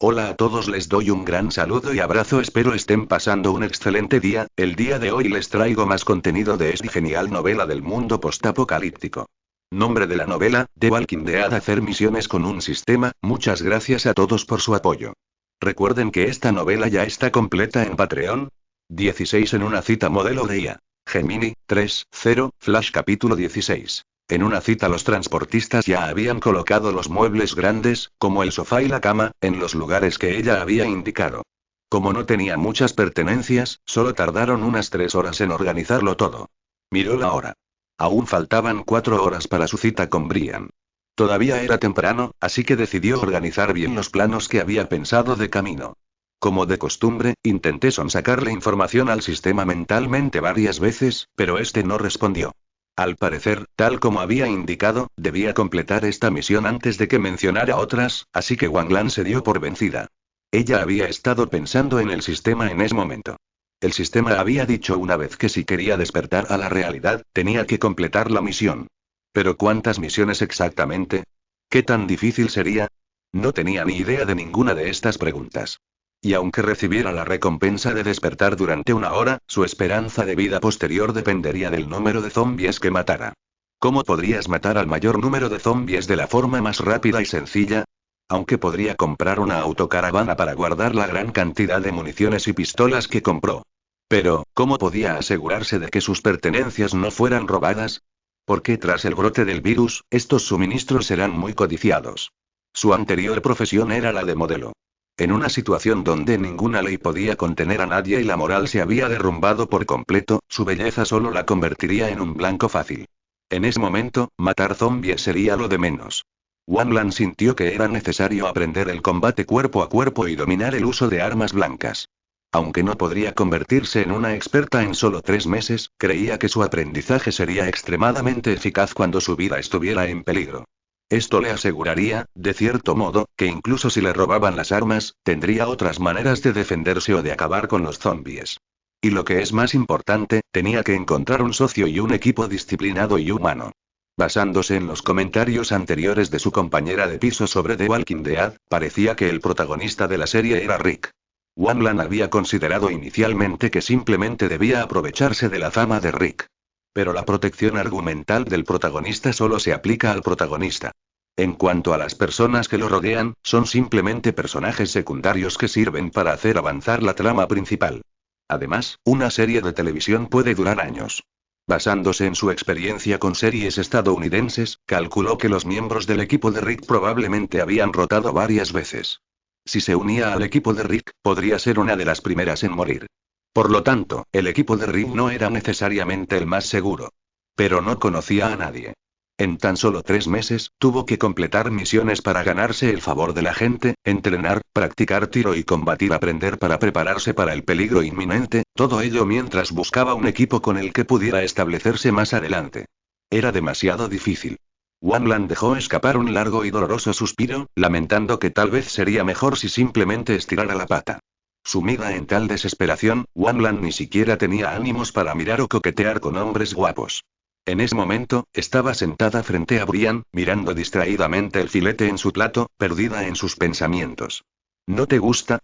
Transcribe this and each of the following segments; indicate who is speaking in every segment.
Speaker 1: Hola a todos, les doy un gran saludo y abrazo, espero estén pasando un excelente día. El día de hoy les traigo más contenido de esta genial novela del mundo postapocalíptico. Nombre de la novela: The Walking Dead. Hacer misiones con un sistema. Muchas gracias a todos por su apoyo. Recuerden que esta novela ya está completa en Patreon. 16 en una cita, modelo de IA. Gemini, 3.0, Flash capítulo 16. En una cita los transportistas ya habían colocado los muebles grandes, como el sofá y la cama, en los lugares que ella había indicado. Como no tenía muchas pertenencias, solo tardaron unas 3 horas en organizarlo todo. Miró la hora. Aún faltaban 4 horas para su cita con Brian. Todavía era temprano, así que decidió organizar bien los planos que había pensado de camino. Como de costumbre, intenté sonsacarle información al sistema mentalmente varias veces, pero este no respondió. Al parecer, tal como había indicado, debía completar esta misión antes de que mencionara otras, así que Wang Lan se dio por vencida. Ella había estado pensando en el sistema en ese momento. El sistema había dicho una vez que si quería despertar a la realidad, tenía que completar la misión. ¿Pero cuántas misiones exactamente? ¿Qué tan difícil sería? No tenía ni idea de ninguna de estas preguntas. Y aunque recibiera la recompensa de despertar durante 1 hora, su esperanza de vida posterior dependería del número de zombies que matara. ¿Cómo podrías matar al mayor número de zombies de la forma más rápida y sencilla? Aunque podría comprar una autocaravana para guardar la gran cantidad de municiones y pistolas que compró. Pero, ¿cómo podía asegurarse de que sus pertenencias no fueran robadas? Porque tras el brote del virus, estos suministros eran muy codiciados. Su anterior profesión era la de modelo. En una situación donde ninguna ley podía contener a nadie y la moral se había derrumbado por completo, su belleza solo la convertiría en un blanco fácil. En ese momento, matar zombies sería lo de menos. Wang Lan sintió que era necesario aprender el combate cuerpo a cuerpo y dominar el uso de armas blancas. Aunque no podría convertirse en una experta en solo 3 meses, creía que su aprendizaje sería extremadamente eficaz cuando su vida estuviera en peligro. Esto le aseguraría, de cierto modo, que incluso si le robaban las armas, tendría otras maneras de defenderse o de acabar con los zombies. Y lo que es más importante, tenía que encontrar un socio y un equipo disciplinado y humano. Basándose en los comentarios anteriores de su compañera de piso sobre The Walking Dead, parecía que el protagonista de la serie era Rick. Wang Lan había considerado inicialmente que simplemente debía aprovecharse de la fama de Rick. Pero la protección argumental del protagonista solo se aplica al protagonista. En cuanto a las personas que lo rodean, son simplemente personajes secundarios que sirven para hacer avanzar la trama principal. Además, una serie de televisión puede durar años. Basándose en su experiencia con series estadounidenses, calculó que los miembros del equipo de Rick probablemente habían rotado varias veces. Si se unía al equipo de Rick, podría ser una de las primeras en morir. Por lo tanto, el equipo de Rick no era necesariamente el más seguro. Pero no conocía a nadie. En tan solo 3 meses, tuvo que completar misiones para ganarse el favor de la gente, entrenar, practicar tiro y combatir, aprender para prepararse para el peligro inminente, todo ello mientras buscaba un equipo con el que pudiera establecerse más adelante. Era demasiado difícil. Wang Lan dejó escapar un largo y doloroso suspiro, lamentando que tal vez sería mejor si simplemente estirara la pata. Sumida en tal desesperación, Wang Lan ni siquiera tenía ánimos para mirar o coquetear con hombres guapos. En ese momento, estaba sentada frente a Brian, mirando distraídamente el filete en su plato, perdida en sus pensamientos. ¿No te gusta?,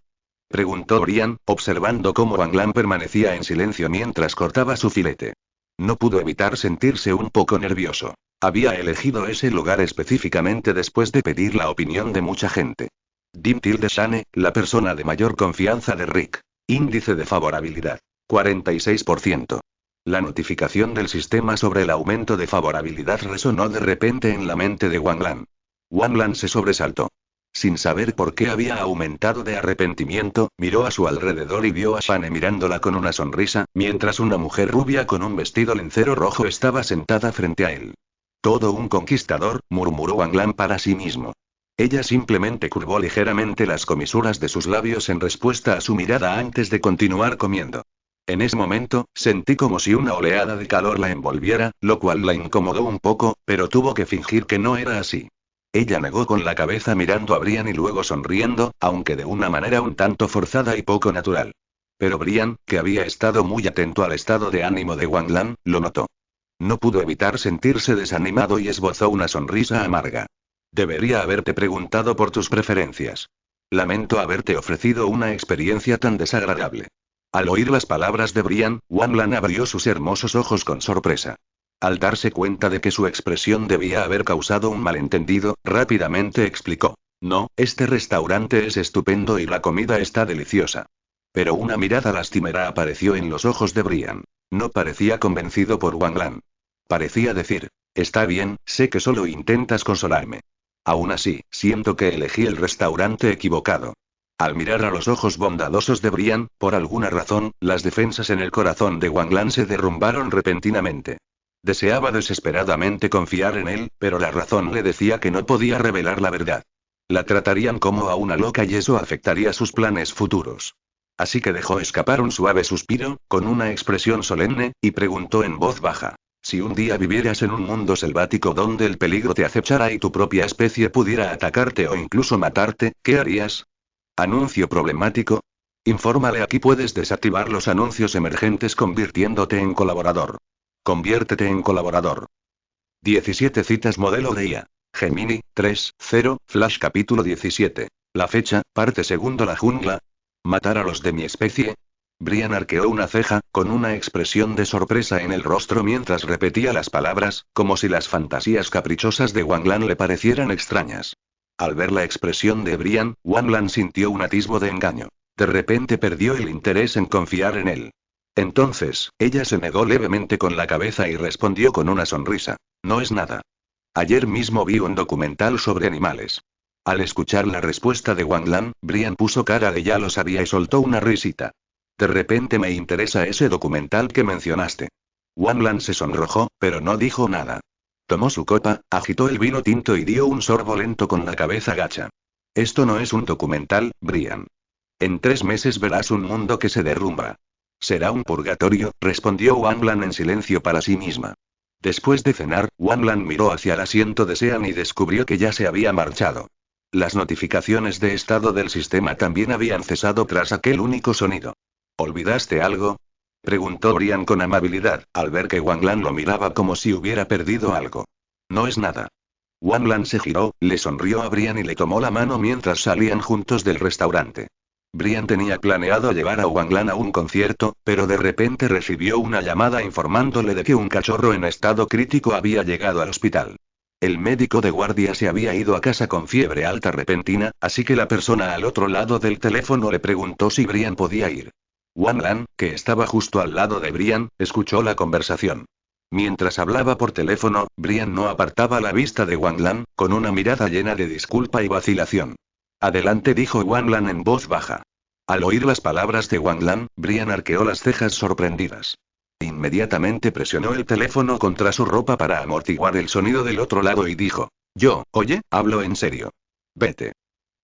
Speaker 1: preguntó Brian, observando cómo Wang Lan permanecía en silencio mientras cortaba su filete. No pudo evitar sentirse un poco nervioso. Había elegido ese lugar específicamente después de pedir la opinión de mucha gente. Dim Tilde Shane, la persona de mayor confianza de Rick. Índice de favorabilidad: 46%. La notificación del sistema sobre el aumento de favorabilidad resonó de repente en la mente de Wang Lan. Wang Lan se sobresaltó. Sin saber por qué había aumentado de arrepentimiento, miró a su alrededor y vio a Shane mirándola con una sonrisa, mientras una mujer rubia con un vestido lencero rojo estaba sentada frente a él. Todo un conquistador, murmuró Wang Lan para sí mismo. Ella simplemente curvó ligeramente las comisuras de sus labios en respuesta a su mirada antes de continuar comiendo. En ese momento, sentí como si una oleada de calor la envolviera, lo cual la incomodó un poco, pero tuvo que fingir que no era así. Ella negó con la cabeza mirando a Brian y luego sonriendo, aunque de una manera un tanto forzada y poco natural. Pero Brian, que había estado muy atento al estado de ánimo de Wang Lan, lo notó. No pudo evitar sentirse desanimado y esbozó una sonrisa amarga. Debería haberte preguntado por tus preferencias. Lamento haberte ofrecido una experiencia tan desagradable. Al oír las palabras de Brian, Wanlan abrió sus hermosos ojos con sorpresa. Al darse cuenta de que su expresión debía haber causado un malentendido, rápidamente explicó. No, este restaurante es estupendo y la comida está deliciosa. Pero una mirada lastimera apareció en los ojos de Brian. No parecía convencido por Wanlan. Parecía decir, está bien, sé que solo intentas consolarme. Aún así, siento que elegí el restaurante equivocado. Al mirar a los ojos bondadosos de Brian, por alguna razón, las defensas en el corazón de Wanlan se derrumbaron repentinamente. Deseaba desesperadamente confiar en él, pero la razón le decía que no podía revelar la verdad. La tratarían como a una loca y eso afectaría sus planes futuros. Así que dejó escapar un suave suspiro, con una expresión solemne, y preguntó en voz baja. Si un día vivieras en un mundo selvático donde el peligro te acechara y tu propia especie pudiera atacarte o incluso matarte, ¿qué harías? ¿Anuncio problemático? Infórmale, aquí puedes desactivar los anuncios emergentes convirtiéndote en colaborador. Conviértete en colaborador. 17 citas modelo de IA. Gemini, 3.0, Flash capítulo 17. La fecha, parte segundo. La jungla. ¿Matar a los de mi especie? Brian arqueó una ceja, con una expresión de sorpresa en el rostro mientras repetía las palabras, como si las fantasías caprichosas de Wanlan le parecieran extrañas. Al ver la expresión de Brian, Wanlan sintió un atisbo de engaño. De repente perdió el interés en confiar en él. Entonces, ella se negó levemente con la cabeza y respondió con una sonrisa. No es nada. Ayer mismo vi un documental sobre animales. Al escuchar la respuesta de Wanlan, Brian puso cara de ya lo sabía y soltó una risita. De repente me interesa ese documental que mencionaste. Wanlan se sonrojó, pero no dijo nada. Tomó su copa, agitó el vino tinto y dio un sorbo lento con la cabeza gacha. Esto no es un documental, Brian. En 3 meses verás un mundo que se derrumba. Será un purgatorio, respondió Wanlan en silencio para sí misma. Después de cenar, Wanlan miró hacia el asiento de Sean y descubrió que ya se había marchado. Las notificaciones de estado del sistema también habían cesado tras aquel único sonido. ¿Olvidaste algo? Preguntó Brian con amabilidad, al ver que Wanlan lo miraba como si hubiera perdido algo. No es nada. Wanlan se giró, le sonrió a Brian y le tomó la mano mientras salían juntos del restaurante. Brian tenía planeado llevar a Wanlan a un concierto, pero de repente recibió una llamada informándole de que un cachorro en estado crítico había llegado al hospital. El médico de guardia se había ido a casa con fiebre alta repentina, así que la persona al otro lado del teléfono le preguntó si Brian podía ir. Wanlan, que estaba justo al lado de Brian, escuchó la conversación. Mientras hablaba por teléfono, Brian no apartaba la vista de Wanlan, con una mirada llena de disculpa y vacilación. Adelante, dijo Wanlan en voz baja. Al oír las palabras de Wanlan, Brian arqueó las cejas sorprendidas. Inmediatamente presionó el teléfono contra su ropa para amortiguar el sonido del otro lado y dijo: Oye, hablo en serio. Vete.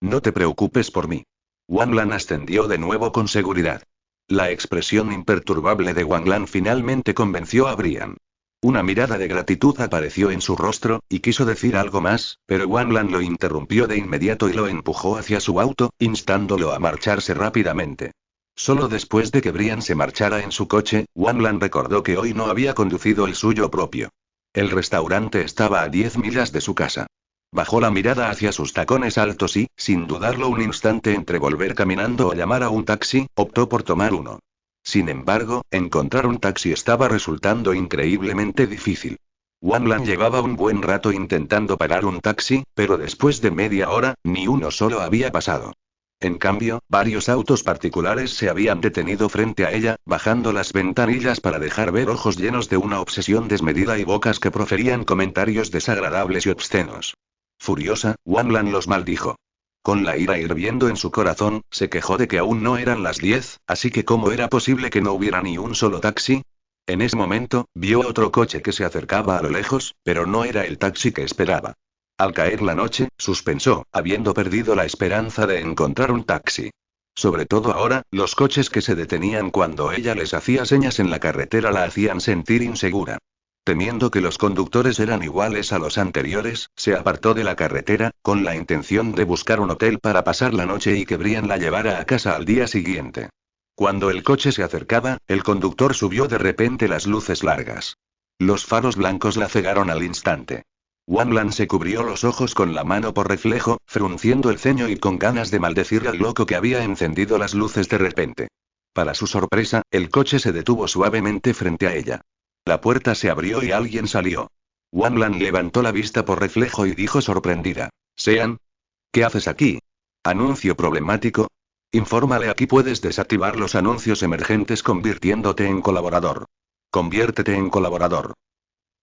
Speaker 1: No te preocupes por mí. Wanlan ascendió de nuevo con seguridad. La expresión imperturbable de Wanlan finalmente convenció a Brian. Una mirada de gratitud apareció en su rostro, y quiso decir algo más, pero Wanlan lo interrumpió de inmediato y lo empujó hacia su auto, instándolo a marcharse rápidamente. Solo después de que Brian se marchara en su coche, Wanlan recordó que hoy no había conducido el suyo propio. El restaurante estaba a 10 millas de su casa. Bajó la mirada hacia sus tacones altos y, sin dudarlo un instante entre volver caminando o llamar a un taxi, optó por tomar uno. Sin embargo, encontrar un taxi estaba resultando increíblemente difícil. Wanlan llevaba un buen rato intentando pagar un taxi, pero después de media hora, ni uno solo había pasado. En cambio, varios autos particulares se habían detenido frente a ella, bajando las ventanillas para dejar ver ojos llenos de una obsesión desmedida y bocas que proferían comentarios desagradables y obscenos. Furiosa, Wanlan los maldijo. Con la ira hirviendo en su corazón, se quejó de que aún no eran las 10, así que ¿cómo era posible que no hubiera ni un solo taxi? En ese momento, vio otro coche que se acercaba a lo lejos, pero no era el taxi que esperaba. Al caer la noche, suspensó, habiendo perdido la esperanza de encontrar un taxi. Sobre todo ahora, los coches que se detenían cuando ella les hacía señas en la carretera la hacían sentir insegura. Temiendo que los conductores eran iguales a los anteriores, se apartó de la carretera, con la intención de buscar un hotel para pasar la noche y que Brian la llevara a casa al día siguiente. Cuando el coche se acercaba, el conductor subió de repente las luces largas. Los faros blancos la cegaron al instante. Wanlan se cubrió los ojos con la mano por reflejo, frunciendo el ceño y con ganas de maldecir al loco que había encendido las luces de repente. Para su sorpresa, el coche se detuvo suavemente frente a ella. La puerta se abrió y alguien salió. Wanlan levantó la vista por reflejo y dijo sorprendida: «Sean. ¿Qué haces aquí? ¿Anuncio problemático? Infórmale, aquí puedes desactivar los anuncios emergentes convirtiéndote en colaborador. Conviértete en colaborador».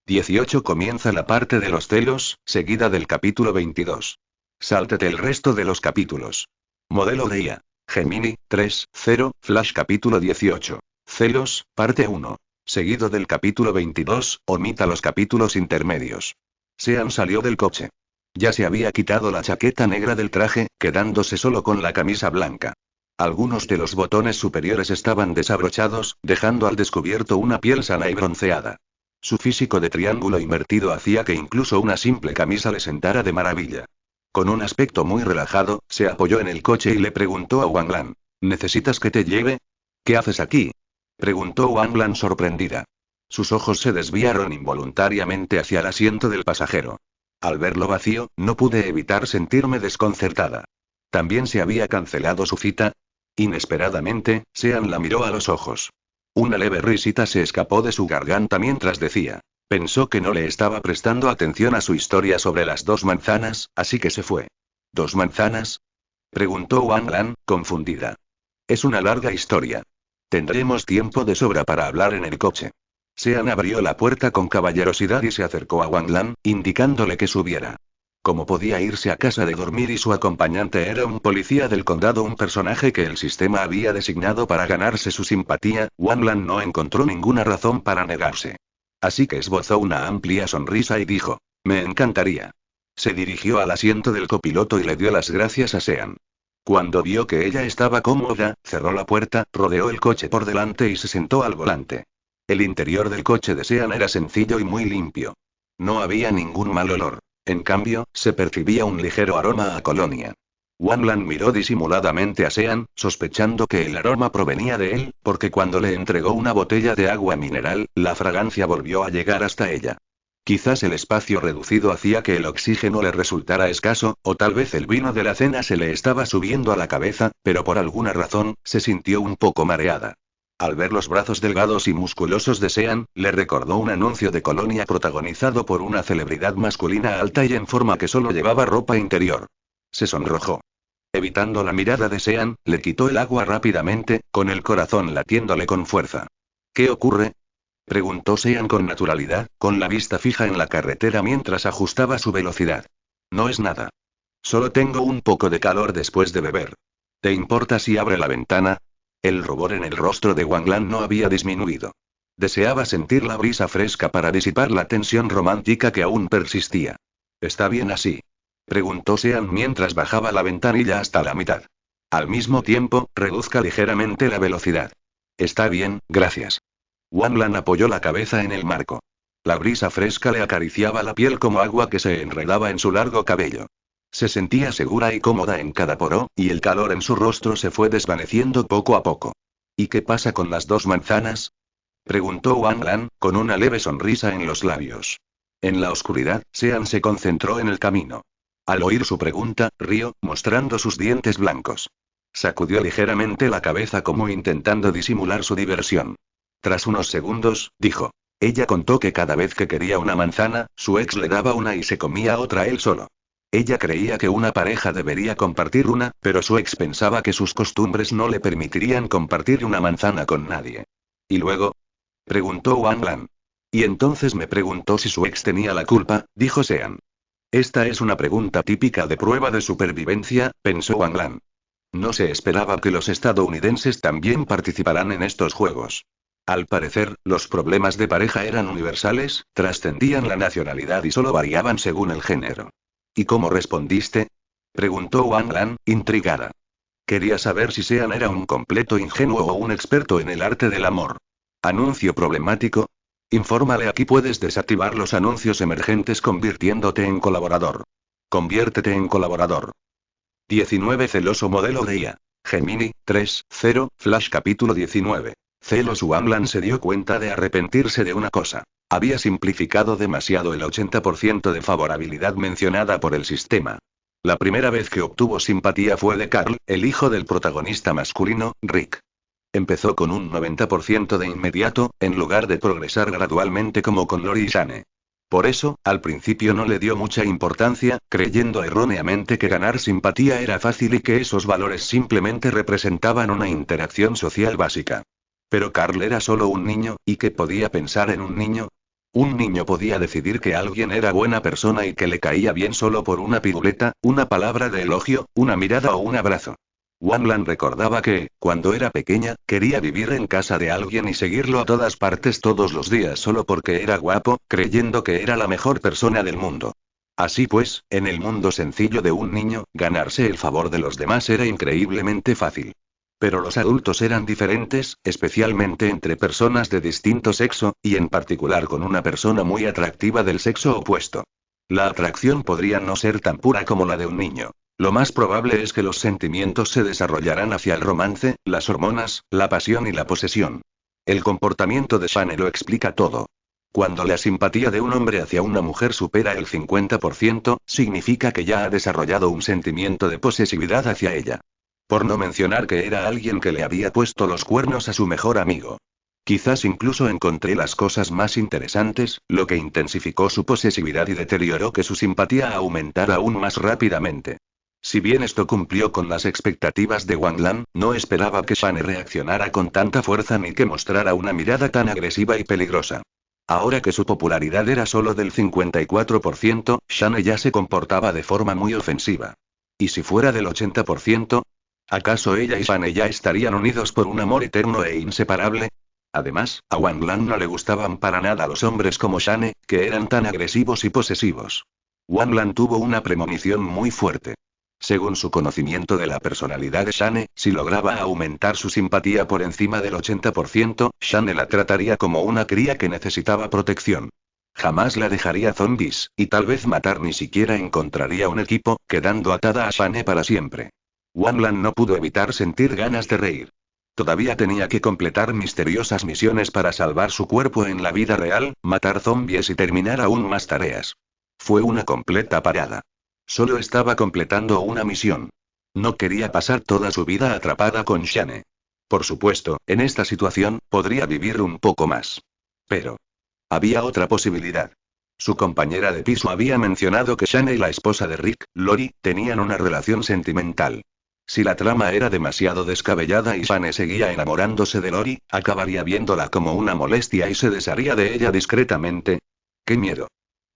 Speaker 1: 18 Comienza la parte de los celos, seguida del capítulo 22. Sáltate el resto de los capítulos. Modelo de IA. Gemini, 3.0, Flash capítulo 18. Celos, parte 1. Seguido del capítulo 22, omita los capítulos intermedios. Sean salió del coche. Ya se había quitado la chaqueta negra del traje, quedándose solo con la camisa blanca. Algunos de los botones superiores estaban desabrochados, dejando al descubierto una piel sana y bronceada. Su físico de triángulo invertido hacía que incluso una simple camisa le sentara de maravilla. Con un aspecto muy relajado, se apoyó en el coche y le preguntó a Wanlan: «¿Necesitas que te lleve? ¿Qué haces aquí?», preguntó Wanlan sorprendida. Sus ojos se desviaron involuntariamente hacia el asiento del pasajero. Al verlo vacío, no pude evitar sentirme desconcertada. ¿También se había cancelado su cita? Inesperadamente, Sean la miró a los ojos. Una leve risita se escapó de su garganta mientras decía. Pensó que no le estaba prestando atención a su historia sobre las 2 manzanas, así que se fue. ¿2 manzanas?, preguntó Wanlan, confundida. Es una larga historia. Tendremos tiempo de sobra para hablar en el coche. Sean abrió la puerta con caballerosidad y se acercó a Wanlan, indicándole que subiera. Como podía irse a casa de dormir y su acompañante era un policía del condado, un personaje que el sistema había designado para ganarse su simpatía, Wanlan no encontró ninguna razón para negarse. Así que esbozó una amplia sonrisa y dijo: «Me encantaría». Se dirigió al asiento del copiloto y le dio las gracias a Sean. Cuando vio que ella estaba cómoda, cerró la puerta, rodeó el coche por delante y se sentó al volante. El interior del coche de Sean era sencillo y muy limpio. No había ningún mal olor. En cambio, se percibía un ligero aroma a colonia. Wanlan miró disimuladamente a Sean, sospechando que el aroma provenía de él, porque cuando le entregó una botella de agua mineral, la fragancia volvió a llegar hasta ella. Quizás el espacio reducido hacía que el oxígeno le resultara escaso, o tal vez el vino de la cena se le estaba subiendo a la cabeza, pero por alguna razón, se sintió un poco mareada. Al ver los brazos delgados y musculosos de Sean, le recordó un anuncio de colonia protagonizado por una celebridad masculina alta y en forma que solo llevaba ropa interior. Se sonrojó. Evitando la mirada de Sean, le quitó el agua rápidamente, con el corazón latiéndole con fuerza. «¿Qué ocurre?», preguntó Sean con naturalidad, con la vista fija en la carretera mientras ajustaba su velocidad. «No es nada. Solo tengo un poco de calor después de beber. ¿Te importa si abre la ventana?». El rubor en el rostro de Wanlan no había disminuido. Deseaba sentir la brisa fresca para disipar la tensión romántica que aún persistía. «¿Está bien así?», preguntó Sean mientras bajaba la ventanilla hasta la mitad. Al mismo tiempo, reduzca ligeramente la velocidad. «Está bien, gracias». Wanlan apoyó la cabeza en el marco. La brisa fresca le acariciaba la piel como agua que se enredaba en su largo cabello. Se sentía segura y cómoda en cada poro, y el calor en su rostro se fue desvaneciendo poco a poco. «¿Y qué pasa con las 2 manzanas?», preguntó Wanlan, con una leve sonrisa en los labios. En la oscuridad, Sean se concentró en el camino. Al oír su pregunta, rió, mostrando sus dientes blancos. Sacudió ligeramente la cabeza como intentando disimular su diversión. Tras unos segundos, dijo. Ella contó que cada vez que quería una manzana, su ex le daba una y se comía otra él solo. Ella creía que una pareja debería compartir una, pero su ex pensaba que sus costumbres no le permitirían compartir una manzana con nadie. ¿Y luego?, preguntó Wanlan. Y entonces me preguntó si su ex tenía la culpa, dijo Sean. Esta es una pregunta típica de prueba de supervivencia, pensó Wanlan. No se esperaba que los estadounidenses también participaran en estos juegos. Al parecer, los problemas de pareja eran universales, trascendían la nacionalidad y solo variaban según el género. ¿Y cómo respondiste?, preguntó Wanlan, intrigada. Quería saber si Sean era un completo ingenuo o un experto en el arte del amor. ¿Anuncio problemático? Infórmale, aquí puedes desactivar los anuncios emergentes convirtiéndote en colaborador. Conviértete en colaborador. 19 Celoso modelo de IA. Gemini, 3.0, Flash capítulo 19. Celos Wanlan se dio cuenta de arrepentirse de una cosa. Había simplificado demasiado el 80% de favorabilidad mencionada por el sistema. La primera vez que obtuvo simpatía fue de Carl, el hijo del protagonista masculino, Rick. Empezó con un 90% de inmediato, en lugar de progresar gradualmente como con Lori y Shane. Por eso, al principio no le dio mucha importancia, creyendo erróneamente que ganar simpatía era fácil y que esos valores simplemente representaban una interacción social básica. Pero Carl era solo un niño, ¿y qué podía pensar en un niño? Un niño podía decidir que alguien era buena persona y que le caía bien solo por una piruleta, una palabra de elogio, una mirada o un abrazo. Wanlan recordaba que, cuando era pequeña, quería vivir en casa de alguien y seguirlo a todas partes todos los días solo porque era guapo, creyendo que era la mejor persona del mundo. Así pues, en el mundo sencillo de un niño, ganarse el favor de los demás era increíblemente fácil. Pero los adultos eran diferentes, especialmente entre personas de distinto sexo, y en particular con una persona muy atractiva del sexo opuesto. La atracción podría no ser tan pura como la de un niño. Lo más probable es que los sentimientos se desarrollarán hacia el romance, las hormonas, la pasión y la posesión. El comportamiento de Shane lo explica todo. Cuando la simpatía de un hombre hacia una mujer supera el 50%, significa que ya ha desarrollado un sentimiento de posesividad hacia ella. Por no mencionar que era alguien que le había puesto los cuernos a su mejor amigo. Quizás incluso encontré las cosas más interesantes, lo que intensificó su posesividad y deterioró que su simpatía aumentara aún más rápidamente. Si bien esto cumplió con las expectativas de Wanlan, no esperaba que Shane reaccionara con tanta fuerza ni que mostrara una mirada tan agresiva y peligrosa. Ahora que su popularidad era solo del 54%, Shane ya se comportaba de forma muy ofensiva. ¿Y si fuera del 80%? ¿Acaso ella y Shane ya estarían unidos por un amor eterno e inseparable? Además, a Wanlan no le gustaban para nada los hombres como Shane, que eran tan agresivos y posesivos. Wanlan tuvo una premonición muy fuerte. Según su conocimiento de la personalidad de Shane, si lograba aumentar su simpatía por encima del 80%, Shane la trataría como una cría que necesitaba protección. Jamás la dejaría zombies, y tal vez matar ni siquiera encontraría un equipo, quedando atada a Shane para siempre. Wanlan no pudo evitar sentir ganas de reír. Todavía tenía que completar misteriosas misiones para salvar su cuerpo en la vida real, matar zombies y terminar aún más tareas. Fue una completa parada. Solo estaba completando una misión. No quería pasar toda su vida atrapada con Shane. Por supuesto, en esta situación, podría vivir un poco más. Pero había otra posibilidad. Su compañera de piso había mencionado que Shane y la esposa de Rick, Lori, tenían una relación sentimental. Si la trama era demasiado descabellada y Shane seguía enamorándose de Lori, acabaría viéndola como una molestia y se desharía de ella discretamente. ¡Qué miedo!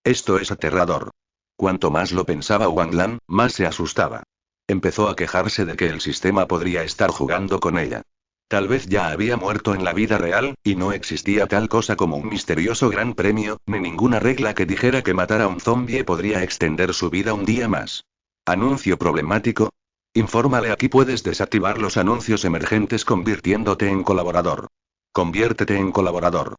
Speaker 1: Esto es aterrador. Cuanto más lo pensaba Wanlan, más se asustaba. Empezó a quejarse de que el sistema podría estar jugando con ella. Tal vez ya había muerto en la vida real, y no existía tal cosa como un misterioso gran premio, ni ninguna regla que dijera que matar a un zombie podría extender su vida un día más. ¿Anuncio problemático? Infórmale, aquí puedes desactivar los anuncios emergentes convirtiéndote en colaborador. Conviértete en colaborador.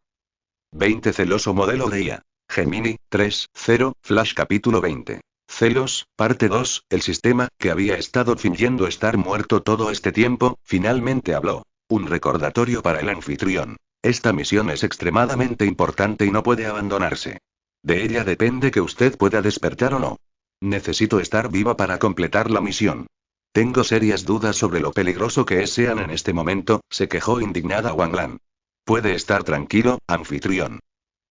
Speaker 1: 20 Celoso modelo de IA. Gemini, 3.0, Flash capítulo 20. Celos, parte 2, el sistema, que había estado fingiendo estar muerto todo este tiempo, finalmente habló. Un recordatorio para el anfitrión. Esta misión es extremadamente importante y no puede abandonarse. De ella depende que usted pueda despertar o no. Necesito estar viva para completar la misión. Tengo serias dudas sobre lo peligroso que es Sean en este momento, se quejó indignada Wanlan. Puede estar tranquilo, anfitrión.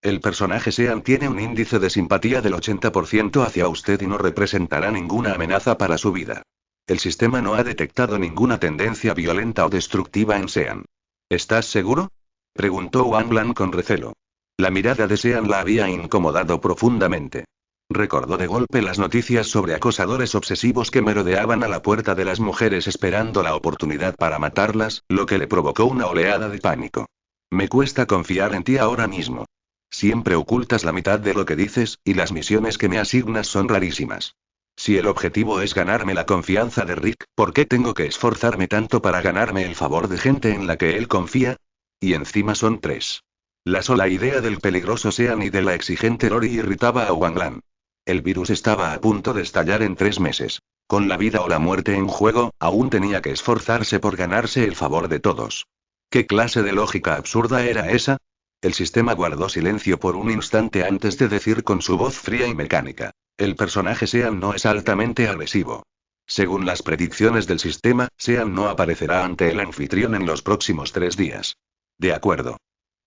Speaker 1: El personaje Sean tiene un índice de simpatía del 80% hacia usted y no representará ninguna amenaza para su vida. El sistema no ha detectado ninguna tendencia violenta o destructiva en Sean. ¿Estás seguro? Preguntó Wanlan con recelo. La mirada de Sean la había incomodado profundamente. Recordó de golpe las noticias sobre acosadores obsesivos que merodeaban a la puerta de las mujeres esperando la oportunidad para matarlas, lo que le provocó una oleada de pánico. Me cuesta confiar en ti ahora mismo. Siempre ocultas la mitad de lo que dices, y las misiones que me asignas son rarísimas. Si el objetivo es ganarme la confianza de Rick, ¿por qué tengo que esforzarme tanto para ganarme el favor de gente en la que él confía? Y encima son 3. La sola idea del peligroso Sean y de la exigente Lori irritaba a Wanlan. El virus estaba a punto de estallar en 3 meses. Con la vida o la muerte en juego, aún tenía que esforzarse por ganarse el favor de todos. ¿Qué clase de lógica absurda era esa? El sistema guardó silencio por un instante antes de decir con su voz fría y mecánica. El personaje Sean no es altamente agresivo. Según las predicciones del sistema, Sean no aparecerá ante el anfitrión en los próximos 3 días. De acuerdo.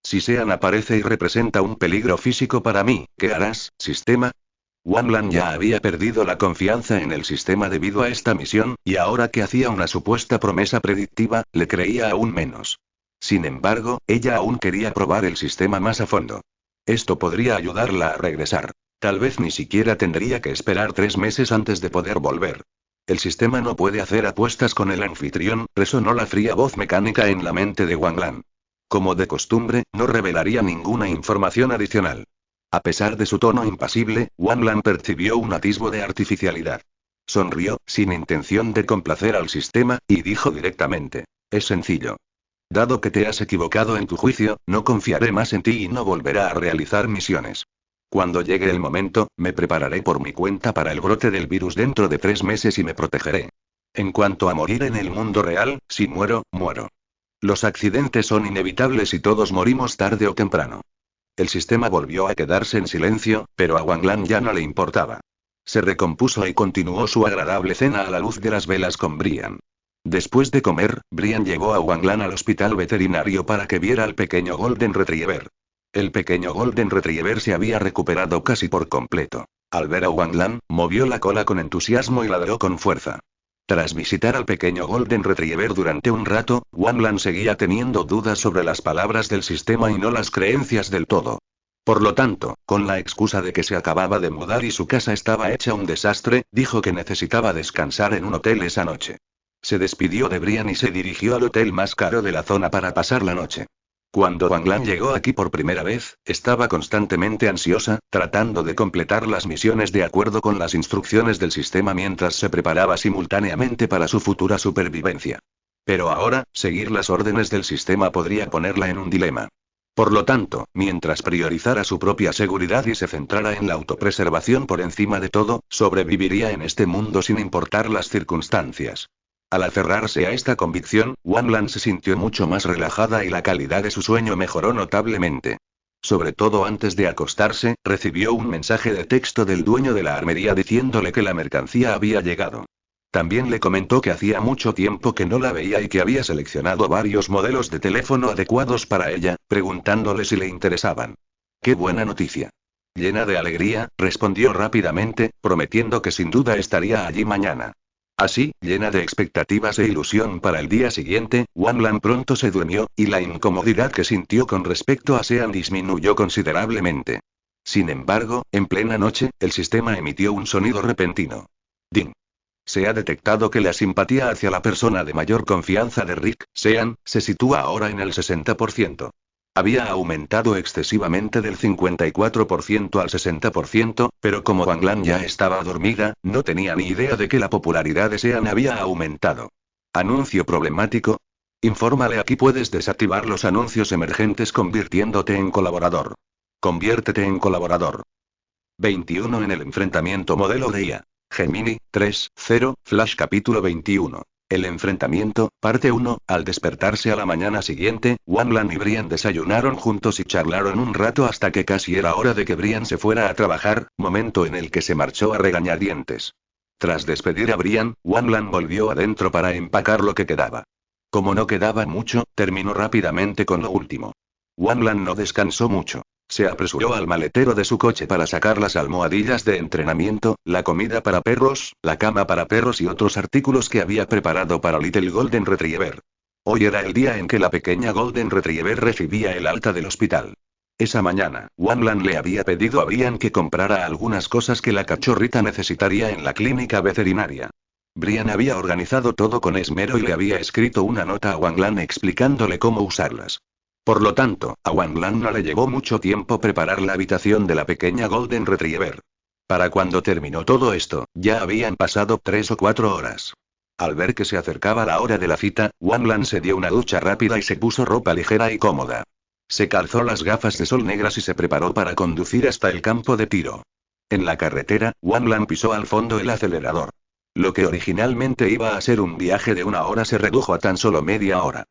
Speaker 1: Si Sean aparece y representa un peligro físico para mí, ¿qué harás, sistema? Wanlan ya había perdido la confianza en el sistema debido a esta misión, y ahora que hacía una supuesta promesa predictiva, le creía aún menos. Sin embargo, ella aún quería probar el sistema más a fondo. Esto podría ayudarla a regresar. Tal vez ni siquiera tendría que esperar 3 meses antes de poder volver. El sistema no puede hacer apuestas con el anfitrión, resonó la fría voz mecánica en la mente de Wanlan. Como de costumbre, no revelaría ninguna información adicional. A pesar de su tono impasible, Wanlan percibió un atisbo de artificialidad. Sonrió, sin intención de complacer al sistema, y dijo directamente: es sencillo. Dado que te has equivocado en tu juicio, no confiaré más en ti y no volverá a realizar misiones. Cuando llegue el momento, me prepararé por mi cuenta para el brote del virus dentro de 3 meses y me protegeré. En cuanto a morir en el mundo real, si muero, muero. Los accidentes son inevitables y todos morimos tarde o temprano. El sistema volvió a quedarse en silencio, pero a Wanlan ya no le importaba. Se recompuso y continuó su agradable cena a la luz de las velas con Brian. Después de comer, Brian llevó a Wanlan al hospital veterinario para que viera al pequeño Golden Retriever. El pequeño Golden Retriever se había recuperado casi por completo. Al ver a Wanlan, movió la cola con entusiasmo y ladró con fuerza. Tras visitar al pequeño Golden Retriever durante un rato, Wanlan seguía teniendo dudas sobre las palabras del sistema y no las creencias del todo. Por lo tanto, con la excusa de que se acababa de mudar y su casa estaba hecha un desastre, dijo que necesitaba descansar en un hotel esa noche. Se despidió de Brian y se dirigió al hotel más caro de la zona para pasar la noche. Cuando Wanlan llegó aquí por primera vez, estaba constantemente ansiosa, tratando de completar las misiones de acuerdo con las instrucciones del sistema mientras se preparaba simultáneamente para su futura supervivencia. Pero ahora, seguir las órdenes del sistema podría ponerla en un dilema. Por lo tanto, mientras priorizara su propia seguridad y se centrara en la autopreservación por encima de todo, sobreviviría en este mundo sin importar las circunstancias. Al aferrarse a esta convicción, Wanlan se sintió mucho más relajada y la calidad de su sueño mejoró notablemente. Sobre todo antes de acostarse, recibió un mensaje de texto del dueño de la armería diciéndole que la mercancía había llegado. También le comentó que hacía mucho tiempo que no la veía y que había seleccionado varios modelos de teléfono adecuados para ella, preguntándole si le interesaban. ¡Qué buena noticia! Llena de alegría, respondió rápidamente, prometiendo que sin duda estaría allí mañana. Así, llena de expectativas e ilusión para el día siguiente, Wanlan pronto se durmió, y la incomodidad que sintió con respecto a Sean disminuyó considerablemente. Sin embargo, en plena noche, el sistema emitió un sonido repentino. Ding. Se ha detectado que la simpatía hacia la persona de mayor confianza de Rick, Sean, se sitúa ahora en el 60%. Había aumentado excesivamente del 54% al 60%, pero como Wanlan ya estaba dormida, no tenía ni idea de que la popularidad de Sean había aumentado. Anuncio problemático. Infórmale: aquí puedes desactivar los anuncios emergentes convirtiéndote en colaborador. Conviértete en colaborador. 21 en el enfrentamiento modelo de IA. Gemini, 3.0, Flash capítulo 21. El enfrentamiento, parte 1. Al despertarse a la mañana siguiente, Wanlan y Brian desayunaron juntos y charlaron un rato hasta que casi era hora de que Brian se fuera a trabajar, momento en el que se marchó a regañadientes. Tras despedir a Brian, Wanlan volvió adentro para empacar lo que quedaba. Como no quedaba mucho, terminó rápidamente con lo último. Wanlan no descansó mucho. Se apresuró al maletero de su coche para sacar las almohadillas de entrenamiento, la comida para perros, la cama para perros y otros artículos que había preparado para Little Golden Retriever. Hoy era el día en que la pequeña Golden Retriever recibía el alta del hospital. Esa mañana, Wanlan le había pedido a Brian que comprara algunas cosas que la cachorrita necesitaría en la clínica veterinaria. Brian había organizado todo con esmero y le había escrito una nota a Wanlan explicándole cómo usarlas. Por lo tanto, a Wanlan no le llevó mucho tiempo preparar la habitación de la pequeña Golden Retriever. Para cuando terminó todo esto, ya habían pasado 3 o 4 horas. Al ver que se acercaba la hora de la cita, Wanlan se dio una ducha rápida y se puso ropa ligera y cómoda. Se calzó las gafas de sol negras y se preparó para conducir hasta el campo de tiro. En la carretera, Wanlan pisó al fondo el acelerador. Lo que originalmente iba a ser un viaje de 1 hora se redujo a tan solo media hora.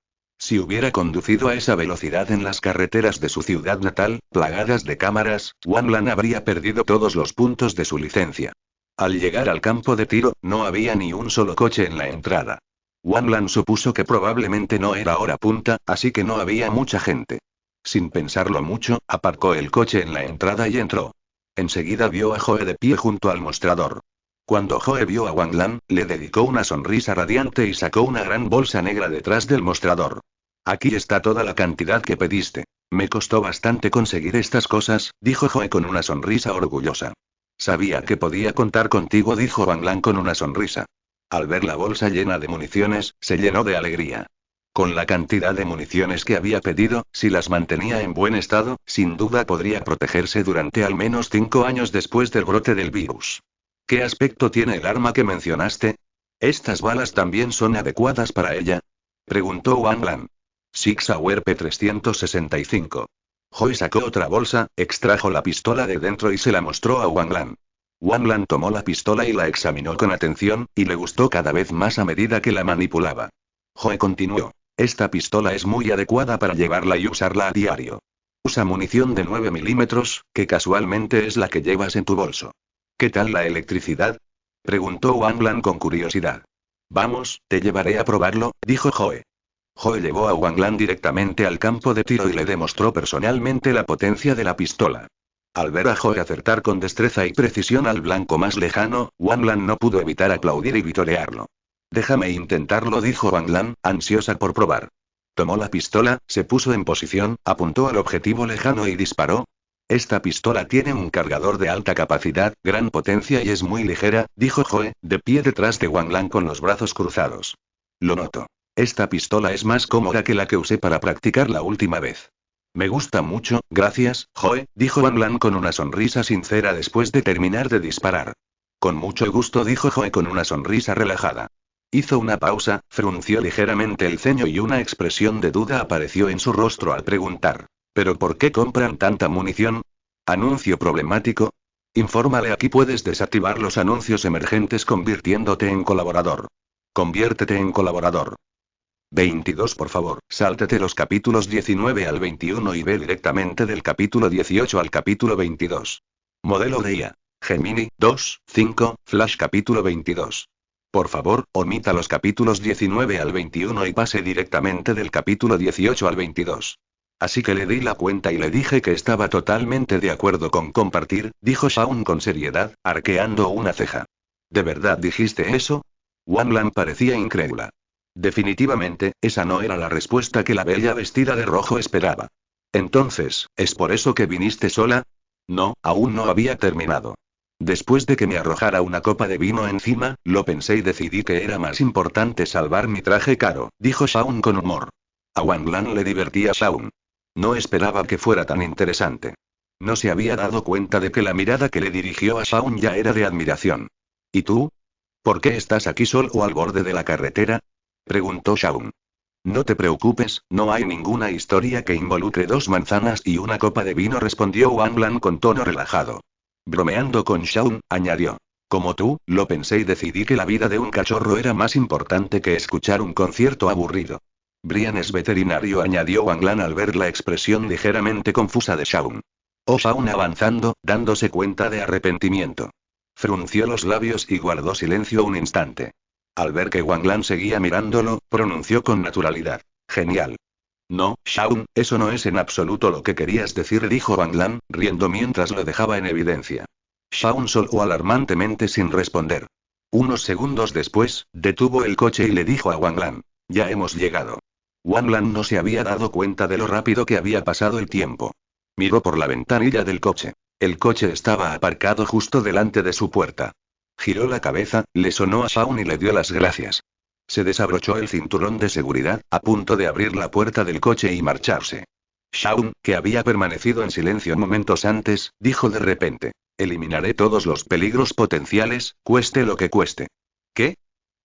Speaker 1: Si hubiera conducido a esa velocidad en las carreteras de su ciudad natal, plagadas de cámaras, Wanlan habría perdido todos los puntos de su licencia. Al llegar al campo de tiro, no había ni un solo coche en la entrada. Wanlan supuso que probablemente no era hora punta, así que no había mucha gente. Sin pensarlo mucho, aparcó el coche en la entrada y entró. Enseguida vio a Joe de pie junto al mostrador. Cuando Joe vio a Wanlan, le dedicó una sonrisa radiante y sacó una gran bolsa negra detrás del mostrador. Aquí está toda la cantidad que pediste. Me costó bastante conseguir estas cosas, dijo Joe con una sonrisa orgullosa. Sabía que podía contar contigo, dijo Wanlan con una sonrisa. Al ver la bolsa llena de municiones, se llenó de alegría. Con la cantidad de municiones que había pedido, si las mantenía en buen estado, sin duda podría protegerse durante al menos 5 años después del brote del virus. ¿Qué aspecto tiene el arma que mencionaste? ¿Estas balas también son adecuadas para ella? Preguntó Wanlan. Sig Sauer P365. Joe sacó otra bolsa, extrajo la pistola de dentro y se la mostró a Wanlan. Wanlan tomó la pistola y la examinó con atención, y le gustó cada vez más a medida que la manipulaba. Joe continuó. Esta pistola es muy adecuada para llevarla y usarla a diario. Usa munición de 9 milímetros, que casualmente es la que llevas en tu bolso. ¿Qué tal la electricidad? Preguntó Wanlan con curiosidad. Vamos, te llevaré a probarlo, dijo Joe. Joe llevó a Wanlan directamente al campo de tiro y le demostró personalmente la potencia de la pistola. Al ver a Joe acertar con destreza y precisión al blanco más lejano, Wanlan no pudo evitar aplaudir y vitorearlo. Déjame intentarlo, dijo Wanlan, ansiosa por probar. Tomó la pistola, se puso en posición, apuntó al objetivo lejano y disparó. Esta pistola tiene un cargador de alta capacidad, gran potencia y es muy ligera, dijo Joe, de pie detrás de Wanlan con los brazos cruzados. Lo noto. Esta pistola es más cómoda que la que usé para practicar la última vez. Me gusta mucho, gracias, Joe, dijo Wanlan con una sonrisa sincera después de terminar de disparar. Con mucho gusto, dijo Joe con una sonrisa relajada. Hizo una pausa, frunció ligeramente el ceño y una expresión de duda apareció en su rostro al preguntar. ¿Pero por qué compran tanta munición? ¿Anuncio problemático? Infórmale, aquí puedes desactivar los anuncios emergentes convirtiéndote en colaborador. Conviértete en colaborador. 22 Por favor, sáltate los capítulos 19 al 21 y ve directamente del capítulo 18 al capítulo 22. Modelo de IA. Gemini, 2, 5, Flash capítulo 22. Por favor, omita los capítulos 19 al 21 y pase directamente del capítulo 18 al 22. Así que le di la cuenta y le dije que estaba totalmente de acuerdo con compartir, dijo Shaun con seriedad, arqueando una ceja. ¿De verdad dijiste eso? Wanlan parecía incrédula. Definitivamente, esa no era la respuesta que la bella vestida de rojo esperaba. Entonces, ¿es por eso que viniste sola? No, aún no había terminado. Después de que me arrojara una copa de vino encima, lo pensé y decidí que era más importante salvar mi traje caro, dijo Shaun con humor. A Wanlan le divertía Shaun. No esperaba que fuera tan interesante. No se había dado cuenta de que la mirada que le dirigió a Shaun ya era de admiración. ¿Y tú? ¿Por qué estás aquí solo al borde de la carretera? Preguntó Shaun. No te preocupes, no hay ninguna historia que involucre 2 manzanas y una copa de vino, respondió Wanlan con tono relajado. Bromeando con Shaun, añadió. Como tú, lo pensé y decidí que la vida de un cachorro era más importante que escuchar un concierto aburrido. Brian es veterinario, añadió Wanlan al ver la expresión ligeramente confusa de Shaun. Shaun avanzando, dándose cuenta de arrepentimiento. Frunció los labios y guardó silencio un instante. Al ver que Wanlan seguía mirándolo, pronunció con naturalidad. Genial. No, Shaun, eso no es en absoluto lo que querías decir, dijo Wanlan, riendo mientras lo dejaba en evidencia. Shaun soltó alarmantemente sin responder. Unos segundos después, detuvo el coche y le dijo a Wanlan. Ya hemos llegado. Wanlan no se había dado cuenta de lo rápido que había pasado el tiempo. Miró por la ventanilla del coche. El coche estaba aparcado justo delante de su puerta. Giró la cabeza, le sonó a Shaun y le dio las gracias. Se desabrochó el cinturón de seguridad, a punto de abrir la puerta del coche y marcharse. Shaun, que había permanecido en silencio momentos antes, dijo de repente. Eliminaré todos los peligros potenciales, cueste lo que cueste. ¿Qué?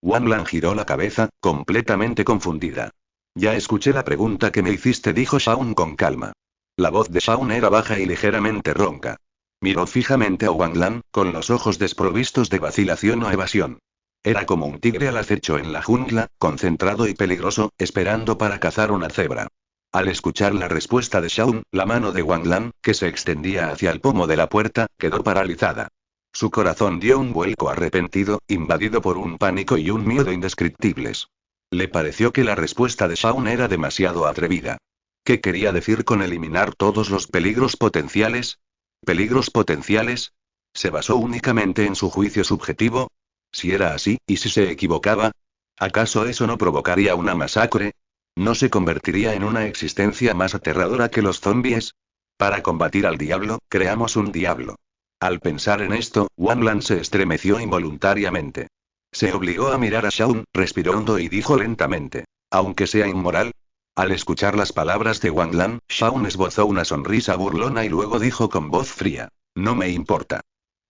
Speaker 1: Wanlan giró la cabeza, completamente confundida. Ya escuché la pregunta que me hiciste, dijo Shaun con calma. La voz de Shaun era baja y ligeramente ronca. Miró fijamente a Wanlan, con los ojos desprovistos de vacilación o evasión. Era como un tigre al acecho en la jungla, concentrado y peligroso, esperando para cazar una cebra. Al escuchar la respuesta de Shaun, la mano de Wang Lan, que se extendía hacia el pomo de la puerta, quedó paralizada. Su corazón dio un vuelco arrepentido, invadido por un pánico y un miedo indescriptibles. Le pareció que la respuesta de Shaun era demasiado atrevida. ¿Qué quería decir con eliminar todos los peligros potenciales? ¿Peligros potenciales? ¿Se basó únicamente en su juicio subjetivo? Si era así, ¿y si se equivocaba? ¿Acaso eso no provocaría una masacre? ¿No se convertiría en una existencia más aterradora que los zombies? Para combatir al diablo, creamos un diablo. Al pensar en esto, Wang Lan se estremeció involuntariamente. Se obligó a mirar a Shaun, respiró hondo y dijo lentamente: ¿Aunque sea inmoral? Al escuchar las palabras de Wang Lan, Shaun esbozó una sonrisa burlona y luego dijo con voz fría: No me importa.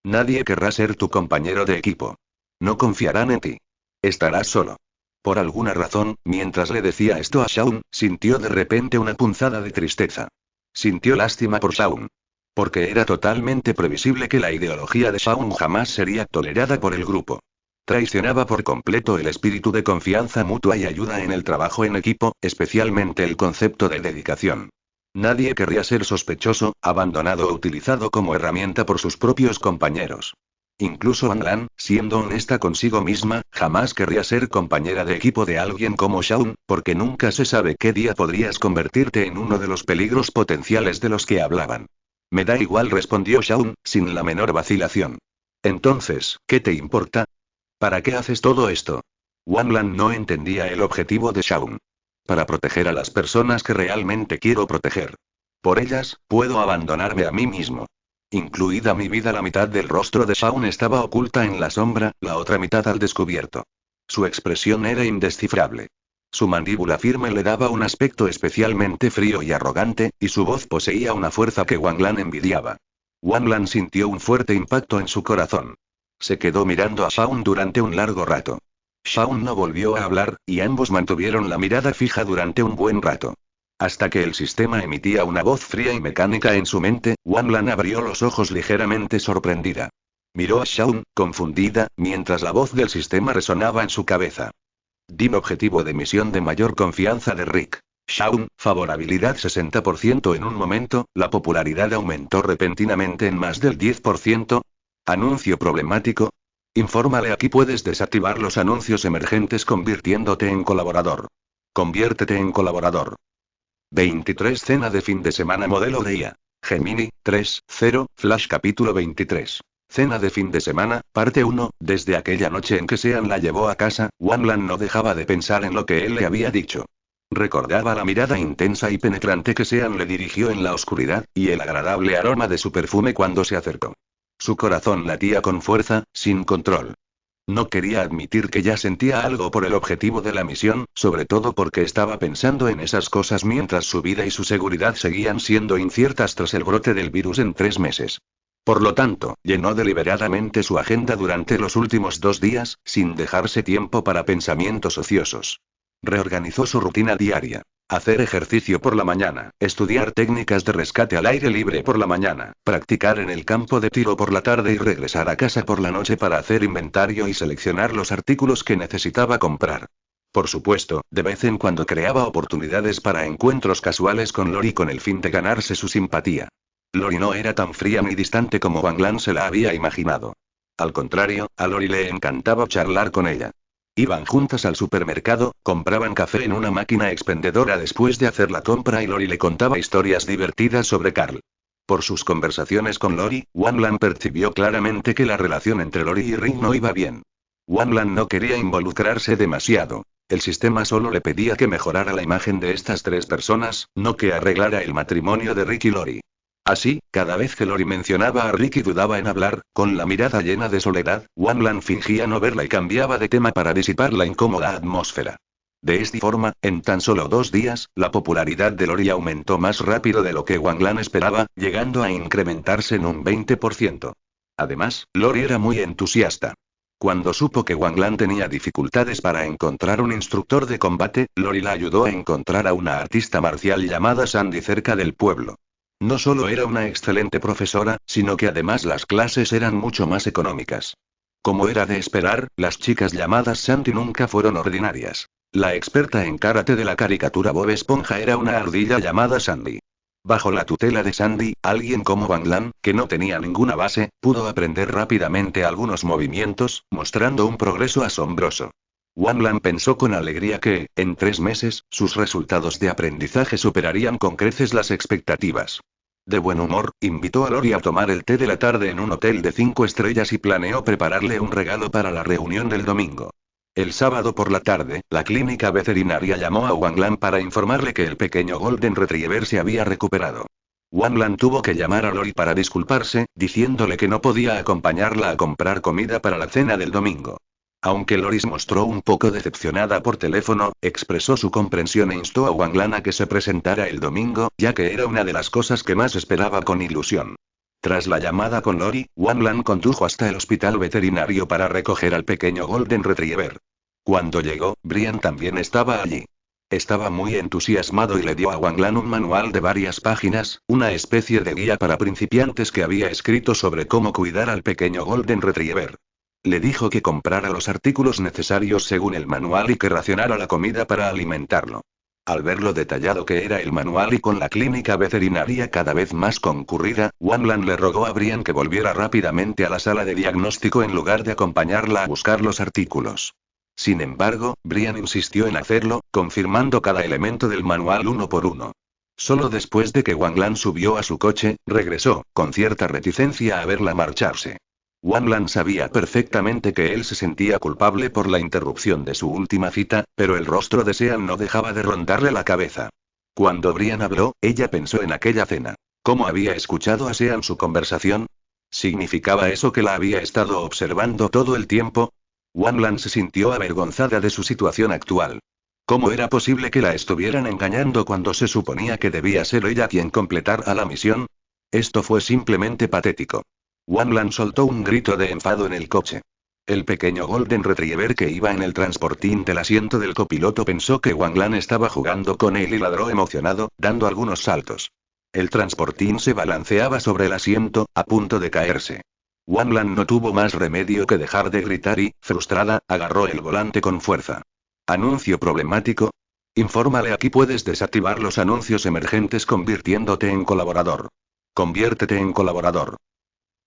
Speaker 1: Nadie querrá ser tu compañero de equipo. No confiarán en ti. Estarás solo. Por alguna razón, mientras le decía esto a Shaun, sintió de repente una punzada de tristeza. Sintió lástima por Shaun. Porque era totalmente previsible que la ideología de Shaun jamás sería tolerada por el grupo. Traicionaba por completo el espíritu de confianza mutua y ayuda en el trabajo en equipo, especialmente el concepto de dedicación. Nadie querría ser sospechoso, abandonado o utilizado como herramienta por sus propios compañeros. Incluso Wang Lan, siendo honesta consigo misma, jamás querría ser compañera de equipo de alguien como Shaun, porque nunca se sabe qué día podrías convertirte en uno de los peligros potenciales de los que hablaban. Me da igual, respondió Shaun, sin la menor vacilación. Entonces, ¿qué te importa? ¿Para qué haces todo esto? Wang Lan no entendía el objetivo de Shaun. Para proteger a las personas que realmente quiero proteger. Por ellas, puedo abandonarme a mí mismo. Incluida mi vida. La mitad del rostro de Shaun estaba oculta en la sombra, la otra mitad al descubierto. Su expresión era indescifrable. Su mandíbula firme le daba un aspecto especialmente frío y arrogante, y su voz poseía una fuerza que Wang Lan envidiaba. Wang Lan sintió un fuerte impacto en su corazón. Se quedó mirando a Shaun durante un largo rato. Shaun no volvió a hablar, y ambos mantuvieron la mirada fija durante un buen rato. Hasta que el sistema emitía una voz fría y mecánica en su mente, Wang Lan abrió los ojos ligeramente sorprendida. Miró a Shaun, confundida, mientras la voz del sistema resonaba en su cabeza. DIM objetivo de misión de mayor confianza de Rick. Shaun, favorabilidad 60%. En un momento, la popularidad aumentó repentinamente en más del 10%. Anuncio problemático. Infórmale: aquí puedes desactivar los anuncios emergentes convirtiéndote en colaborador. Conviértete en colaborador. 23 Cena de fin de semana modelo de IA. Gemini, 3.0, Flash capítulo 23. Cena de fin de semana, parte 1. Desde aquella noche en que Sean la llevó a casa, Wang Lan no dejaba de pensar en lo que él le había dicho. Recordaba la mirada intensa y penetrante que Sean le dirigió en la oscuridad, y el agradable aroma de su perfume cuando se acercó. Su corazón latía con fuerza, sin control. No quería admitir que ya sentía algo por el objetivo de la misión, sobre todo porque estaba pensando en esas cosas mientras su vida y su seguridad seguían siendo inciertas tras el brote del virus en 3 meses. Por lo tanto, llenó deliberadamente su agenda durante los últimos 2 días, sin dejarse tiempo para pensamientos ociosos. Reorganizó su rutina diaria. Hacer ejercicio por la mañana, estudiar técnicas de rescate al aire libre por la mañana, practicar en el campo de tiro por la tarde y regresar a casa por la noche para hacer inventario y seleccionar los artículos que necesitaba comprar. Por supuesto, de vez en cuando creaba oportunidades para encuentros casuales con Lori con el fin de ganarse su simpatía. Lori no era tan fría ni distante como Wang Lan se la había imaginado. Al contrario, a Lori le encantaba charlar con ella. Iban juntas al supermercado, compraban café en una máquina expendedora después de hacer la compra y Lori le contaba historias divertidas sobre Carl. Por sus conversaciones con Lori, Wang Lan percibió claramente que la relación entre Lori y Rick no iba bien. Wang Lan no quería involucrarse demasiado. El sistema solo le pedía que mejorara la imagen de estas 3 personas, no que arreglara el matrimonio de Rick y Lori. Así, cada vez que Lori mencionaba a Rick y dudaba en hablar, con la mirada llena de soledad, Wang Lan fingía no verla y cambiaba de tema para disipar la incómoda atmósfera. De esta forma, en tan solo 2 días, la popularidad de Lori aumentó más rápido de lo que Wang Lan esperaba, llegando a incrementarse en un 20%. Además, Lori era muy entusiasta. Cuando supo que Wang Lan tenía dificultades para encontrar un instructor de combate, Lori la ayudó a encontrar a una artista marcial llamada Sandy cerca del pueblo. No solo era una excelente profesora, sino que además las clases eran mucho más económicas. Como era de esperar, las chicas llamadas Sandy nunca fueron ordinarias. La experta en karate de la caricatura Bob Esponja era una ardilla llamada Sandy. Bajo la tutela de Sandy, alguien como Wang Lan, que no tenía ninguna base, pudo aprender rápidamente algunos movimientos, mostrando un progreso asombroso. Wang Lan pensó con alegría que, en 3 meses, sus resultados de aprendizaje superarían con creces las expectativas. De buen humor, invitó a Lori a tomar el té de la tarde en un hotel de 5 estrellas y planeó prepararle un regalo para la reunión del domingo. El sábado por la tarde, la clínica veterinaria llamó a Wang Lan para informarle que el pequeño Golden Retriever se había recuperado. Wang Lan tuvo que llamar a Lori para disculparse, diciéndole que no podía acompañarla a comprar comida para la cena del domingo. Aunque Lori se mostró un poco decepcionada por teléfono, expresó su comprensión e instó a Wang Lan a que se presentara el domingo, ya que era una de las cosas que más esperaba con ilusión. Tras la llamada con Lori, Wang Lan condujo hasta el hospital veterinario para recoger al pequeño Golden Retriever. Cuando llegó, Brian también estaba allí. Estaba muy entusiasmado y le dio a Wang Lan un manual de varias páginas, una especie de guía para principiantes que había escrito sobre cómo cuidar al pequeño Golden Retriever. Le dijo que comprara los artículos necesarios según el manual y que racionara la comida para alimentarlo. Al ver lo detallado que era el manual y con la clínica veterinaria cada vez más concurrida, Wang Lan le rogó a Brian que volviera rápidamente a la sala de diagnóstico en lugar de acompañarla a buscar los artículos. Sin embargo, Brian insistió en hacerlo, confirmando cada elemento del manual uno por uno. Solo después de que Wang Lan subió a su coche, regresó, con cierta reticencia a verla marcharse. Wang Lan sabía perfectamente que él se sentía culpable por la interrupción de su última cita, pero el rostro de Sean no dejaba de rondarle la cabeza. Cuando Brian habló, ella pensó en aquella cena. ¿Cómo había escuchado a Sean su conversación? ¿Significaba eso que la había estado observando todo el tiempo? Wang Lan se sintió avergonzada de su situación actual. ¿Cómo era posible que la estuvieran engañando cuando se suponía que debía ser ella quien completara la misión? Esto fue simplemente patético. Wang Lan soltó un grito de enfado en el coche. El pequeño Golden Retriever que iba en el transportín del asiento del copiloto pensó que Wang Lan estaba jugando con él y ladró emocionado, dando algunos saltos. El transportín se balanceaba sobre el asiento, a punto de caerse. Wang Lan no tuvo más remedio que dejar de gritar y, frustrada, agarró el volante con fuerza. ¿Anuncio problemático? Infórmale: aquí puedes desactivar los anuncios emergentes convirtiéndote en colaborador. Conviértete en colaborador.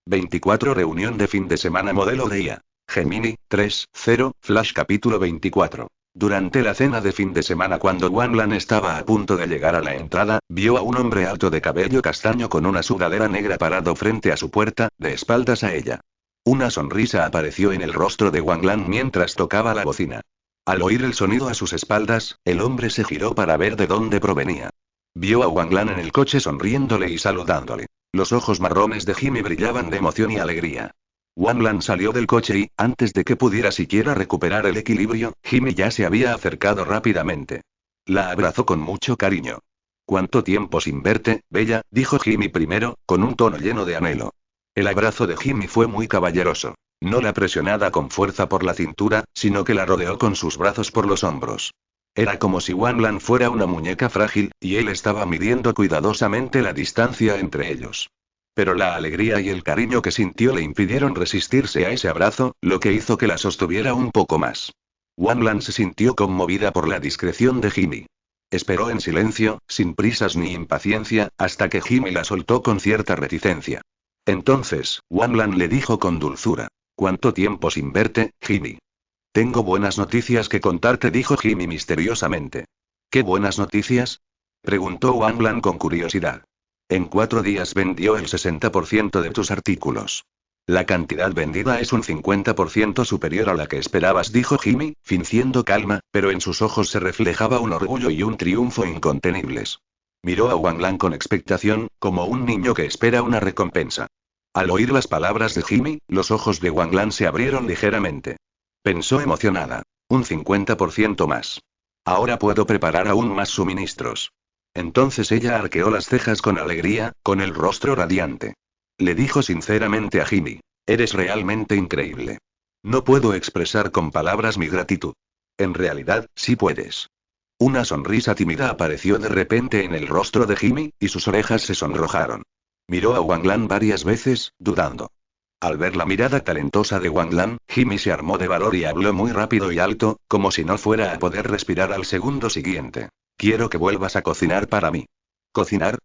Speaker 1: 24 Reunión de fin de semana modelo de IA. Gemini, 3.0, Flash capítulo 24. Durante la cena de fin de semana cuando Wang Lan estaba a punto de llegar a la entrada, vio a un hombre alto de cabello castaño con una sudadera negra parado frente a su puerta, de espaldas a ella. Una sonrisa apareció en el rostro de Wang Lan mientras tocaba la bocina. Al oír el sonido a sus espaldas, el hombre se giró para ver de dónde provenía. Vio a Wang Lan en el coche sonriéndole y saludándole. Los ojos marrones de Jimmy brillaban de emoción y alegría. Wang Lan salió del coche y, antes de que pudiera siquiera recuperar el equilibrio, Jimmy ya se había acercado rápidamente. La abrazó con mucho cariño. «¿Cuánto tiempo sin verte, bella?», dijo Jimmy primero, con un tono lleno de anhelo. El abrazo de Jimmy fue muy caballeroso. No la presionaba con fuerza por la cintura, sino que la rodeó con sus brazos por los hombros. Era como si Wang Lan fuera una muñeca frágil, y él estaba midiendo cuidadosamente la distancia entre ellos. Pero la alegría y el cariño que sintió le impidieron resistirse a ese abrazo, lo que hizo que la sostuviera un poco más. Wang Lan se sintió conmovida por la discreción de Jimmy. Esperó en silencio, sin prisas ni impaciencia, hasta que Jimmy la soltó con cierta reticencia. Entonces, Wang Lan le dijo con dulzura: «¿Cuánto tiempo sin verte, Jimmy?». «Tengo buenas noticias que contarte», dijo Jimmy misteriosamente. «¿Qué buenas noticias?», preguntó Wang Lan con curiosidad. «En 4 días vendió el 60% de tus artículos. La cantidad vendida es un 50% superior a la que esperabas», dijo Jimmy, fingiendo calma, pero en sus ojos se reflejaba un orgullo y un triunfo incontenibles. Miró a Wang Lan con expectación, como un niño que espera una recompensa. Al oír las palabras de Jimmy, los ojos de Wang Lan se abrieron ligeramente. Pensó emocionada. Un 50% más. Ahora puedo preparar aún más suministros. Entonces ella arqueó las cejas con alegría, con el rostro radiante. Le dijo sinceramente a Jimmy: «Eres realmente increíble. No puedo expresar con palabras mi gratitud». «En realidad, sí puedes». Una sonrisa tímida apareció de repente en el rostro de Jimmy, y sus orejas se sonrojaron. Miró a Wang Lan varias veces, dudando. Al ver la mirada talentosa de Wang Lan, Jimmy se armó de valor y habló muy rápido y alto, como si no fuera a poder respirar al segundo siguiente. Quiero que vuelvas a cocinar para mí. ¿Cocinar?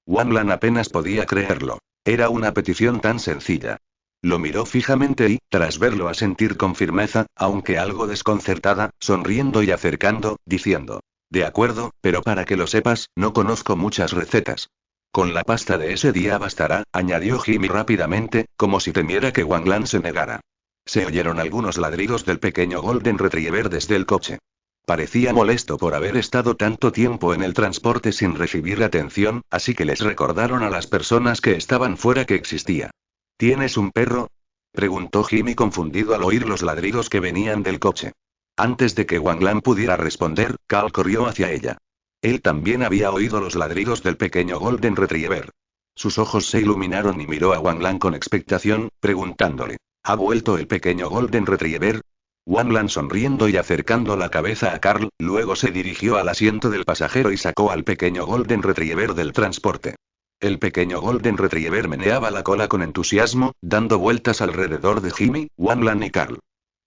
Speaker 1: Wang Lan apenas podía creerlo. Era una petición tan sencilla. Lo miró fijamente y, tras verlo asentir con firmeza, aunque algo desconcertada, sonriendo y acercando, diciendo: de acuerdo, pero para que lo sepas, no conozco muchas recetas. Con la pasta de ese día bastará, añadió Jimmy rápidamente, como si temiera que Wang Lan se negara. Se oyeron algunos ladridos del pequeño Golden Retriever desde el coche. Parecía molesto por haber estado tanto tiempo en el transporte sin recibir atención, así que les recordaron a las personas que estaban fuera que existía. ¿Tienes un perro? Preguntó Jimmy confundido al oír los ladridos que venían del coche. Antes de que Wang Lan pudiera responder, Carl corrió hacia ella. Él también había oído los ladridos del pequeño Golden Retriever. Sus ojos se iluminaron y miró a Wang Lan con expectación, preguntándole: ¿ha vuelto el pequeño Golden Retriever? Wang Lan sonriendo y acercando la cabeza a Carl, luego se dirigió al asiento del pasajero y sacó al pequeño Golden Retriever del transporte. El pequeño Golden Retriever meneaba la cola con entusiasmo, dando vueltas alrededor de Jimmy, Wang Lan y Carl.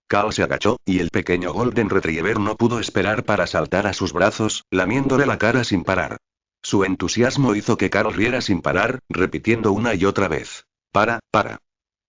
Speaker 1: Carl se agachó, y el pequeño Golden Retriever no pudo esperar para saltar a sus brazos, lamiéndole la cara sin parar. Su entusiasmo hizo que Carl riera sin parar, repitiendo una y otra vez: para.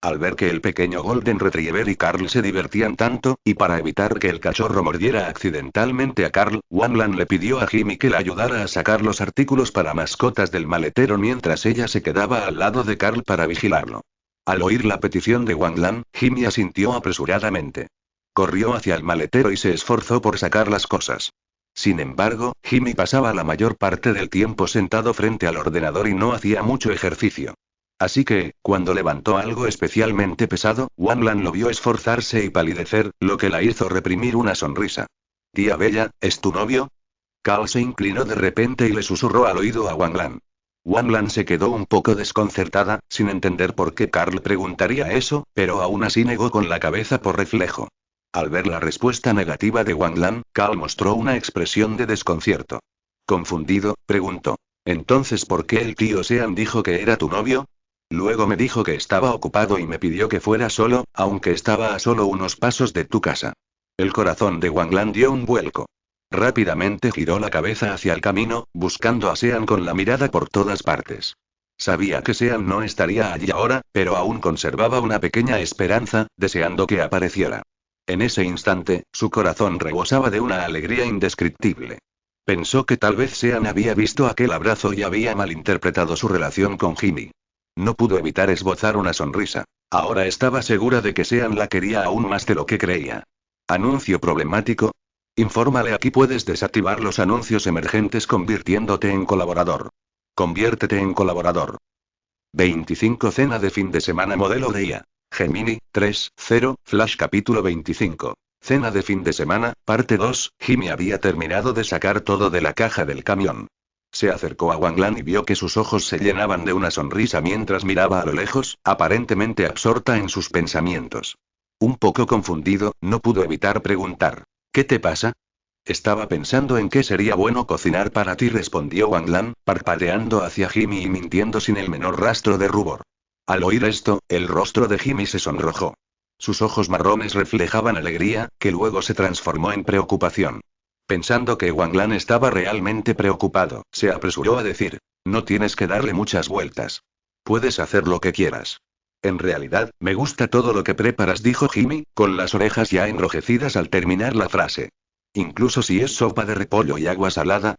Speaker 1: Al ver que el pequeño Golden Retriever y Carl se divertían tanto, y para evitar que el cachorro mordiera accidentalmente a Carl, Wang Lan le pidió a Jimmy que le ayudara a sacar los artículos para mascotas del maletero mientras ella se quedaba al lado de Carl para vigilarlo. Al oír la petición de Wang Lan, Jimmy asintió apresuradamente. Corrió hacia el maletero y se esforzó por sacar las cosas. Sin embargo, Jimmy pasaba la mayor parte del tiempo sentado frente al ordenador y no hacía mucho ejercicio. Así que, cuando levantó algo especialmente pesado, Wang Lan lo vio esforzarse y palidecer, lo que la hizo reprimir una sonrisa. «Tía Bella, ¿es tu novio?» Carl se inclinó de repente y le susurró al oído a Wang Lan. Wang Lan se quedó un poco desconcertada, sin entender por qué Carl preguntaría eso, pero aún así negó con la cabeza por reflejo. Al ver la respuesta negativa de Wang Lan, Carl mostró una expresión de desconcierto. Confundido, preguntó: «¿Entonces por qué el tío Sean dijo que era tu novio?» «Luego me dijo que estaba ocupado y me pidió que fuera solo, aunque estaba a solo unos pasos de tu casa». El corazón de Wang Lan dio un vuelco. Rápidamente giró la cabeza hacia el camino, buscando a Sean con la mirada por todas partes. Sabía que Sean no estaría allí ahora, pero aún conservaba una pequeña esperanza, deseando que apareciera. En ese instante, su corazón rebosaba de una alegría indescriptible. Pensó que tal vez Sean había visto aquel abrazo y había malinterpretado su relación con Jimmy. No pudo evitar esbozar una sonrisa. Ahora estaba segura de que Sean la quería aún más de lo que creía. ¿Anuncio problemático? Infórmale: aquí puedes desactivar los anuncios emergentes convirtiéndote en colaborador. Conviértete en colaborador. 25 Cena de fin de semana modelo de IA. Gemini, 3.0, Flash capítulo 25. Cena de fin de semana, parte 2. Jimmy había terminado de sacar todo de la caja del camión. Se acercó a Wang Lan y vio que sus ojos se llenaban de una sonrisa mientras miraba a lo lejos, aparentemente absorta en sus pensamientos. Un poco confundido, no pudo evitar preguntar: ¿qué te pasa? Estaba pensando en qué sería bueno cocinar para ti, respondió Wang Lan, parpadeando hacia Jimmy y mintiendo sin el menor rastro de rubor. Al oír esto, el rostro de Jimmy se sonrojó. Sus ojos marrones reflejaban alegría, que luego se transformó en preocupación. Pensando que Wang Lan estaba realmente preocupado, se apresuró a decir: no tienes que darle muchas vueltas. Puedes hacer lo que quieras. En realidad, me gusta todo lo que preparas, dijo Jimmy, con las orejas ya enrojecidas al terminar la frase. ¿Incluso si es sopa de repollo y agua salada?,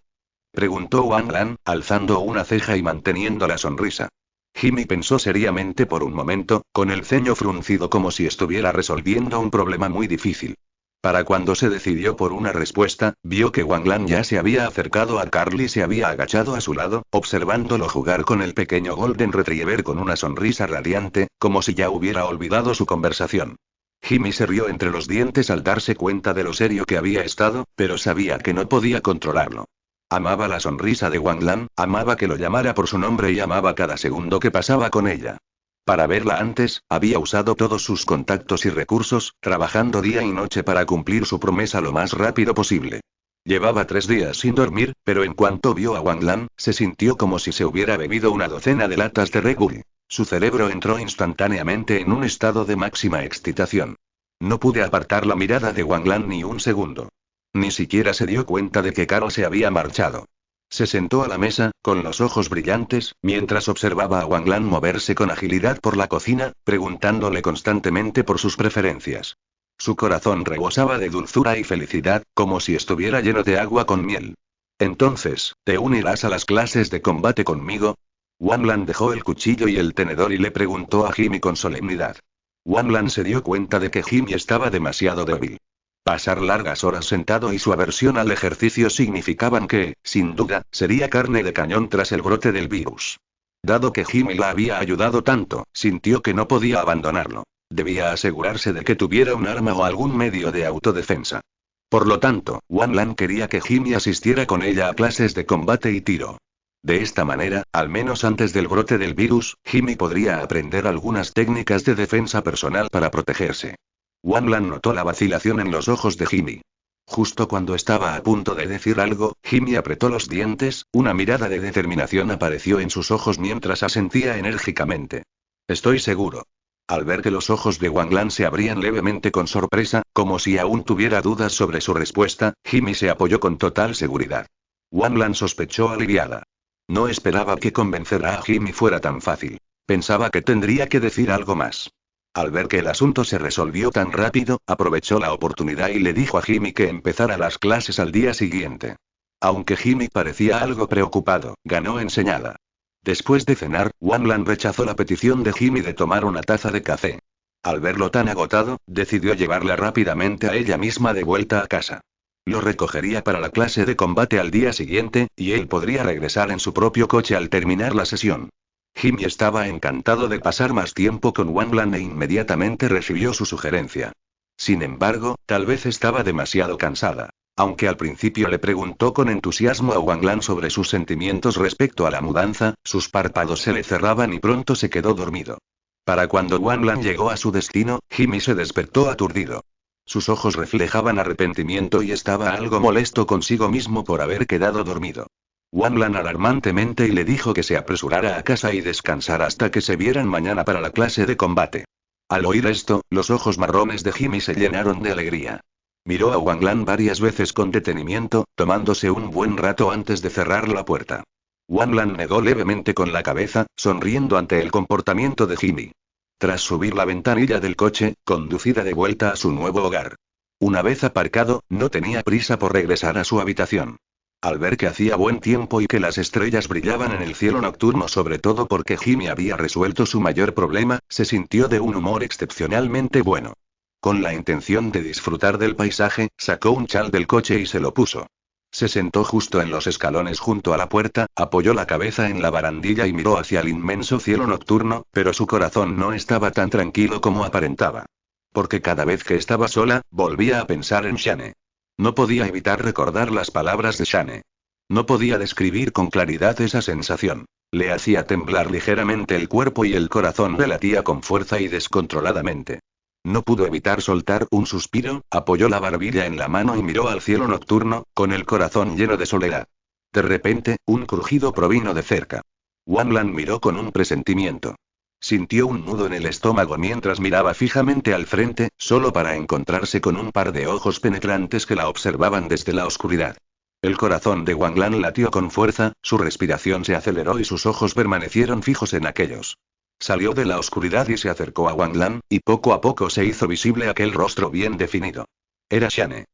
Speaker 1: preguntó Wang Lan, alzando una ceja y manteniendo la sonrisa. Jimmy pensó seriamente por un momento, con el ceño fruncido como si estuviera resolviendo un problema muy difícil. Para cuando se decidió por una respuesta, vio que Wang Lan ya se había acercado a Carl y se había agachado a su lado, observándolo jugar con el pequeño Golden Retriever con una sonrisa radiante, como si ya hubiera olvidado su conversación. Jimmy se rió entre los dientes al darse cuenta de lo serio que había estado, pero sabía que no podía controlarlo. Amaba la sonrisa de Wang Lan, amaba que lo llamara por su nombre y amaba cada segundo que pasaba con ella. Para verla antes, había usado todos sus contactos y recursos, trabajando día y noche para cumplir su promesa lo más rápido posible. Llevaba 3 días sin dormir, pero en cuanto vio a Wang Lan, se sintió como si se hubiera bebido una docena de latas de Red Bull. Su cerebro entró instantáneamente en un estado de máxima excitación. No pude apartar la mirada de Wang Lan ni un segundo. Ni siquiera se dio cuenta de que Carol se había marchado. Se sentó a la mesa, con los ojos brillantes, mientras observaba a Wang Lan moverse con agilidad por la cocina, preguntándole constantemente por sus preferencias. Su corazón rebosaba de dulzura y felicidad, como si estuviera lleno de agua con miel. Entonces, ¿te unirás a las clases de combate conmigo? Wang Lan dejó el cuchillo y el tenedor y le preguntó a Jimmy con solemnidad. Wang Lan se dio cuenta de que Jimmy estaba demasiado débil. Pasar largas horas sentado y su aversión al ejercicio significaban que, sin duda, sería carne de cañón tras el brote del virus. Dado que Jimmy la había ayudado tanto, sintió que no podía abandonarlo. Debía asegurarse de que tuviera un arma o algún medio de autodefensa. Por lo tanto, Wang Lan quería que Jimmy asistiera con ella a clases de combate y tiro. De esta manera, al menos antes del brote del virus, Jimmy podría aprender algunas técnicas de defensa personal para protegerse. Wang Lan notó la vacilación en los ojos de Jimmy. Justo cuando estaba a punto de decir algo, Jimmy apretó los dientes, una mirada de determinación apareció en sus ojos mientras asentía enérgicamente. Estoy seguro. Al ver que los ojos de Wang Lan se abrían levemente con sorpresa, como si aún tuviera dudas sobre su respuesta, Jimmy se apoyó con total seguridad. Wang Lan sospechó aliviada. No esperaba que convencer a Jimmy fuera tan fácil. Pensaba que tendría que decir algo más. Al ver que el asunto se resolvió tan rápido, aprovechó la oportunidad y le dijo a Jimmy que empezara las clases al día siguiente. Aunque Jimmy parecía algo preocupado, ganó enseñada. Después de cenar, Wang Lan rechazó la petición de Jimmy de tomar una taza de café. Al verlo tan agotado, decidió llevarla rápidamente a ella misma de vuelta a casa. Lo recogería para la clase de combate al día siguiente, y él podría regresar en su propio coche al terminar la sesión. Jimmy estaba encantado de pasar más tiempo con Wang Lan e inmediatamente recibió su sugerencia. Sin embargo, tal vez estaba demasiado cansada. Aunque al principio le preguntó con entusiasmo a Wang Lan sobre sus sentimientos respecto a la mudanza, sus párpados se le cerraban y pronto se quedó dormido. Para cuando Wang Lan llegó a su destino, Jimmy se despertó aturdido. Sus ojos reflejaban arrepentimiento y estaba algo molesto consigo mismo por haber quedado dormido. Wang Lan alarmantemente y le dijo que se apresurara a casa y descansara hasta que se vieran mañana para la clase de combate. Al oír esto, los ojos marrones de Jimmy se llenaron de alegría. Miró a Wang Lan varias veces con detenimiento, tomándose un buen rato antes de cerrar la puerta. Wang Lan negó levemente con la cabeza, sonriendo ante el comportamiento de Jimmy. Tras subir la ventanilla del coche, conducida de vuelta a su nuevo hogar. Una vez aparcado, no tenía prisa por regresar a su habitación. Al ver que hacía buen tiempo y que las estrellas brillaban en el cielo nocturno, sobre todo porque Jimmy había resuelto su mayor problema, se sintió de un humor excepcionalmente bueno. Con la intención de disfrutar del paisaje, sacó un chal del coche y se lo puso. Se sentó justo en los escalones junto a la puerta, apoyó la cabeza en la barandilla y miró hacia el inmenso cielo nocturno, pero su corazón no estaba tan tranquilo como aparentaba. Porque cada vez que estaba sola, volvía a pensar en Shane. No podía evitar recordar las palabras de Shane. No podía describir con claridad esa sensación. Le hacía temblar ligeramente el cuerpo y el corazón le latía con fuerza y descontroladamente. No pudo evitar soltar un suspiro, apoyó la barbilla en la mano y miró al cielo nocturno, con el corazón lleno de soledad. De repente, un crujido provino de cerca. Wang Lan miró con un presentimiento. Sintió un nudo en el estómago mientras miraba fijamente al frente, solo para encontrarse con un par de ojos penetrantes que la observaban desde la oscuridad. El corazón de Wang Lan latió con fuerza, su respiración se aceleró y sus ojos permanecieron fijos en aquellos. Salió de la oscuridad y se acercó a Wang Lan, y poco a poco se hizo visible aquel rostro bien definido. Era Shane.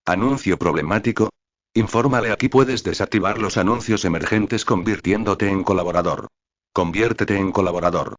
Speaker 1: ¿Anuncio problemático? Infórmale, aquí puedes desactivar los anuncios emergentes convirtiéndote en colaborador. Conviértete en colaborador.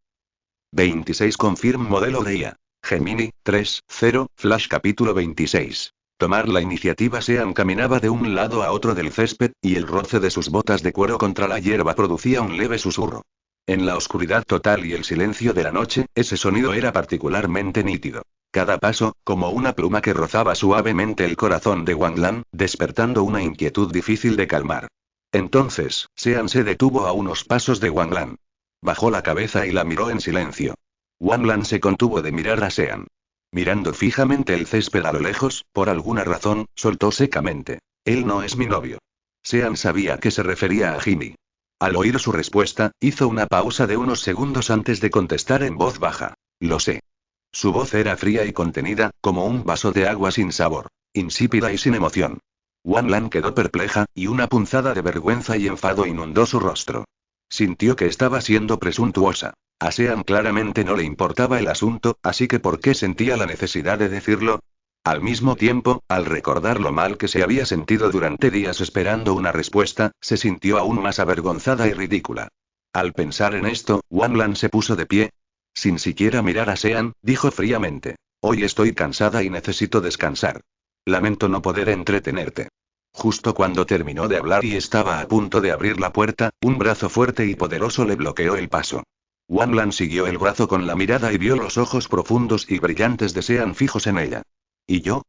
Speaker 1: 26 Confirm modelo de IA. Gemini, 3.0, Flash capítulo 26. Tomar la iniciativa. Sean caminaba de un lado a otro del césped, y el roce de sus botas de cuero contra la hierba producía un leve susurro. En la oscuridad total y el silencio de la noche, ese sonido era particularmente nítido. Cada paso, como una pluma que rozaba suavemente el corazón de Wang Lan, despertando una inquietud difícil de calmar. Entonces, Sean se detuvo a unos pasos de Wang Lan. Bajó la cabeza y la miró en silencio. Wang Lan se contuvo de mirar a Sean. Mirando fijamente el césped a lo lejos, por alguna razón, soltó secamente. Él no es mi novio. Sean sabía que se refería a Jimmy. Al oír su respuesta, hizo una pausa de unos segundos antes de contestar en voz baja. Lo sé. Su voz era fría y contenida, como un vaso de agua sin sabor, insípida y sin emoción. Wang Lan quedó perpleja, y una punzada de vergüenza y enfado inundó su rostro. Sintió que estaba siendo presuntuosa. A Sean claramente no le importaba el asunto, así que ¿por qué sentía la necesidad de decirlo? Al mismo tiempo, al recordar lo mal que se había sentido durante días esperando una respuesta, se sintió aún más avergonzada y ridícula. Al pensar en esto, Wang Lan se puso de pie. Sin siquiera mirar a Sean, dijo fríamente. Hoy estoy cansada y necesito descansar. Lamento no poder entretenerte. Justo cuando terminó de hablar y estaba a punto de abrir la puerta, un brazo fuerte y poderoso le bloqueó el paso. Wang Lan siguió el brazo con la mirada y vio los ojos profundos y brillantes de Sean fijos en ella. ¿Y yo?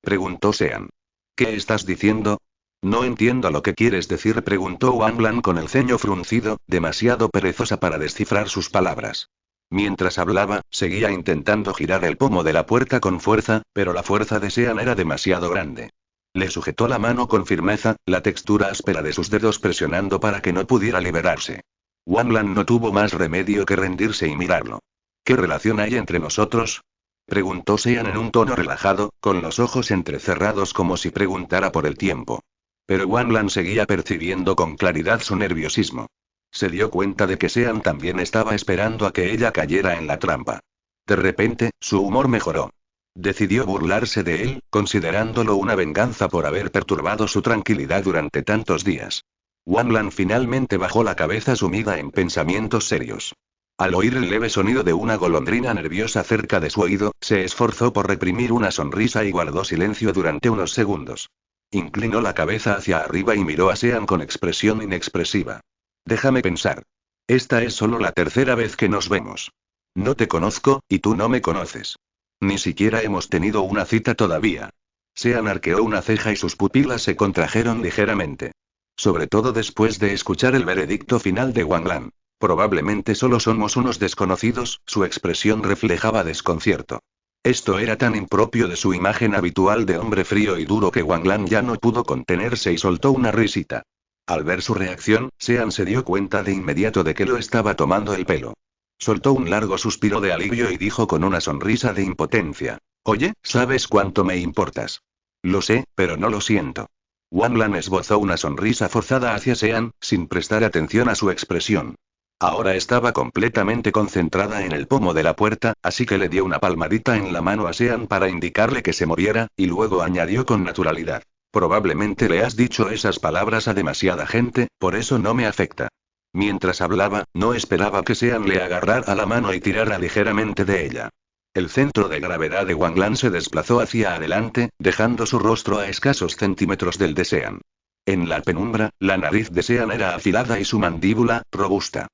Speaker 1: Preguntó Sean. ¿Qué estás diciendo? No entiendo lo que quieres decir, preguntó Wang Lan con el ceño fruncido, demasiado perezosa para descifrar sus palabras. Mientras hablaba, seguía intentando girar el pomo de la puerta con fuerza, pero la fuerza de Sean era demasiado grande. Le sujetó la mano con firmeza, la textura áspera de sus dedos presionando para que no pudiera liberarse. Wang Lan no tuvo más remedio que rendirse y mirarlo. ¿Qué relación hay entre nosotros? Preguntó Sean en un tono relajado, con los ojos entrecerrados como si preguntara por el tiempo. Pero Wang Lan seguía percibiendo con claridad su nerviosismo. Se dio cuenta de que Sean también estaba esperando a que ella cayera en la trampa. De repente, su humor mejoró. Decidió burlarse de él, considerándolo una venganza por haber perturbado su tranquilidad durante tantos días. Wang Lan finalmente bajó la cabeza sumida en pensamientos serios. Al oír el leve sonido de una golondrina nerviosa cerca de su oído, se esforzó por reprimir una sonrisa y guardó silencio durante unos segundos. Inclinó la cabeza hacia arriba y miró a Sean con expresión inexpresiva. Déjame pensar. Esta es solo la tercera vez que nos vemos. No te conozco, y tú no me conoces. Ni siquiera hemos tenido una cita todavía. Sean arqueó una ceja y sus pupilas se contrajeron ligeramente. Sobre todo después de escuchar el veredicto final de Wang Lan. Probablemente solo somos unos desconocidos, su expresión reflejaba desconcierto. Esto era tan impropio de su imagen habitual de hombre frío y duro que Wang Lan ya no pudo contenerse y soltó una risita. Al ver su reacción, Sean se dio cuenta de inmediato de que lo estaba tomando el pelo. Soltó un largo suspiro de alivio y dijo con una sonrisa de impotencia. Oye, ¿sabes cuánto me importas? Lo sé, pero no lo siento. Wang Lan esbozó una sonrisa forzada hacia Sean, sin prestar atención a su expresión. Ahora estaba completamente concentrada en el pomo de la puerta, así que le dio una palmadita en la mano a Sean para indicarle que se moviera, y luego añadió con naturalidad. Probablemente le has dicho esas palabras a demasiada gente, por eso no me afecta. Mientras hablaba, no esperaba que Sean le agarrara la mano y tirara ligeramente de ella. El centro de gravedad de Wang Lan se desplazó hacia adelante, dejando su rostro a escasos centímetros del de Sean. En la penumbra, la nariz de Sean era afilada y su mandíbula, robusta.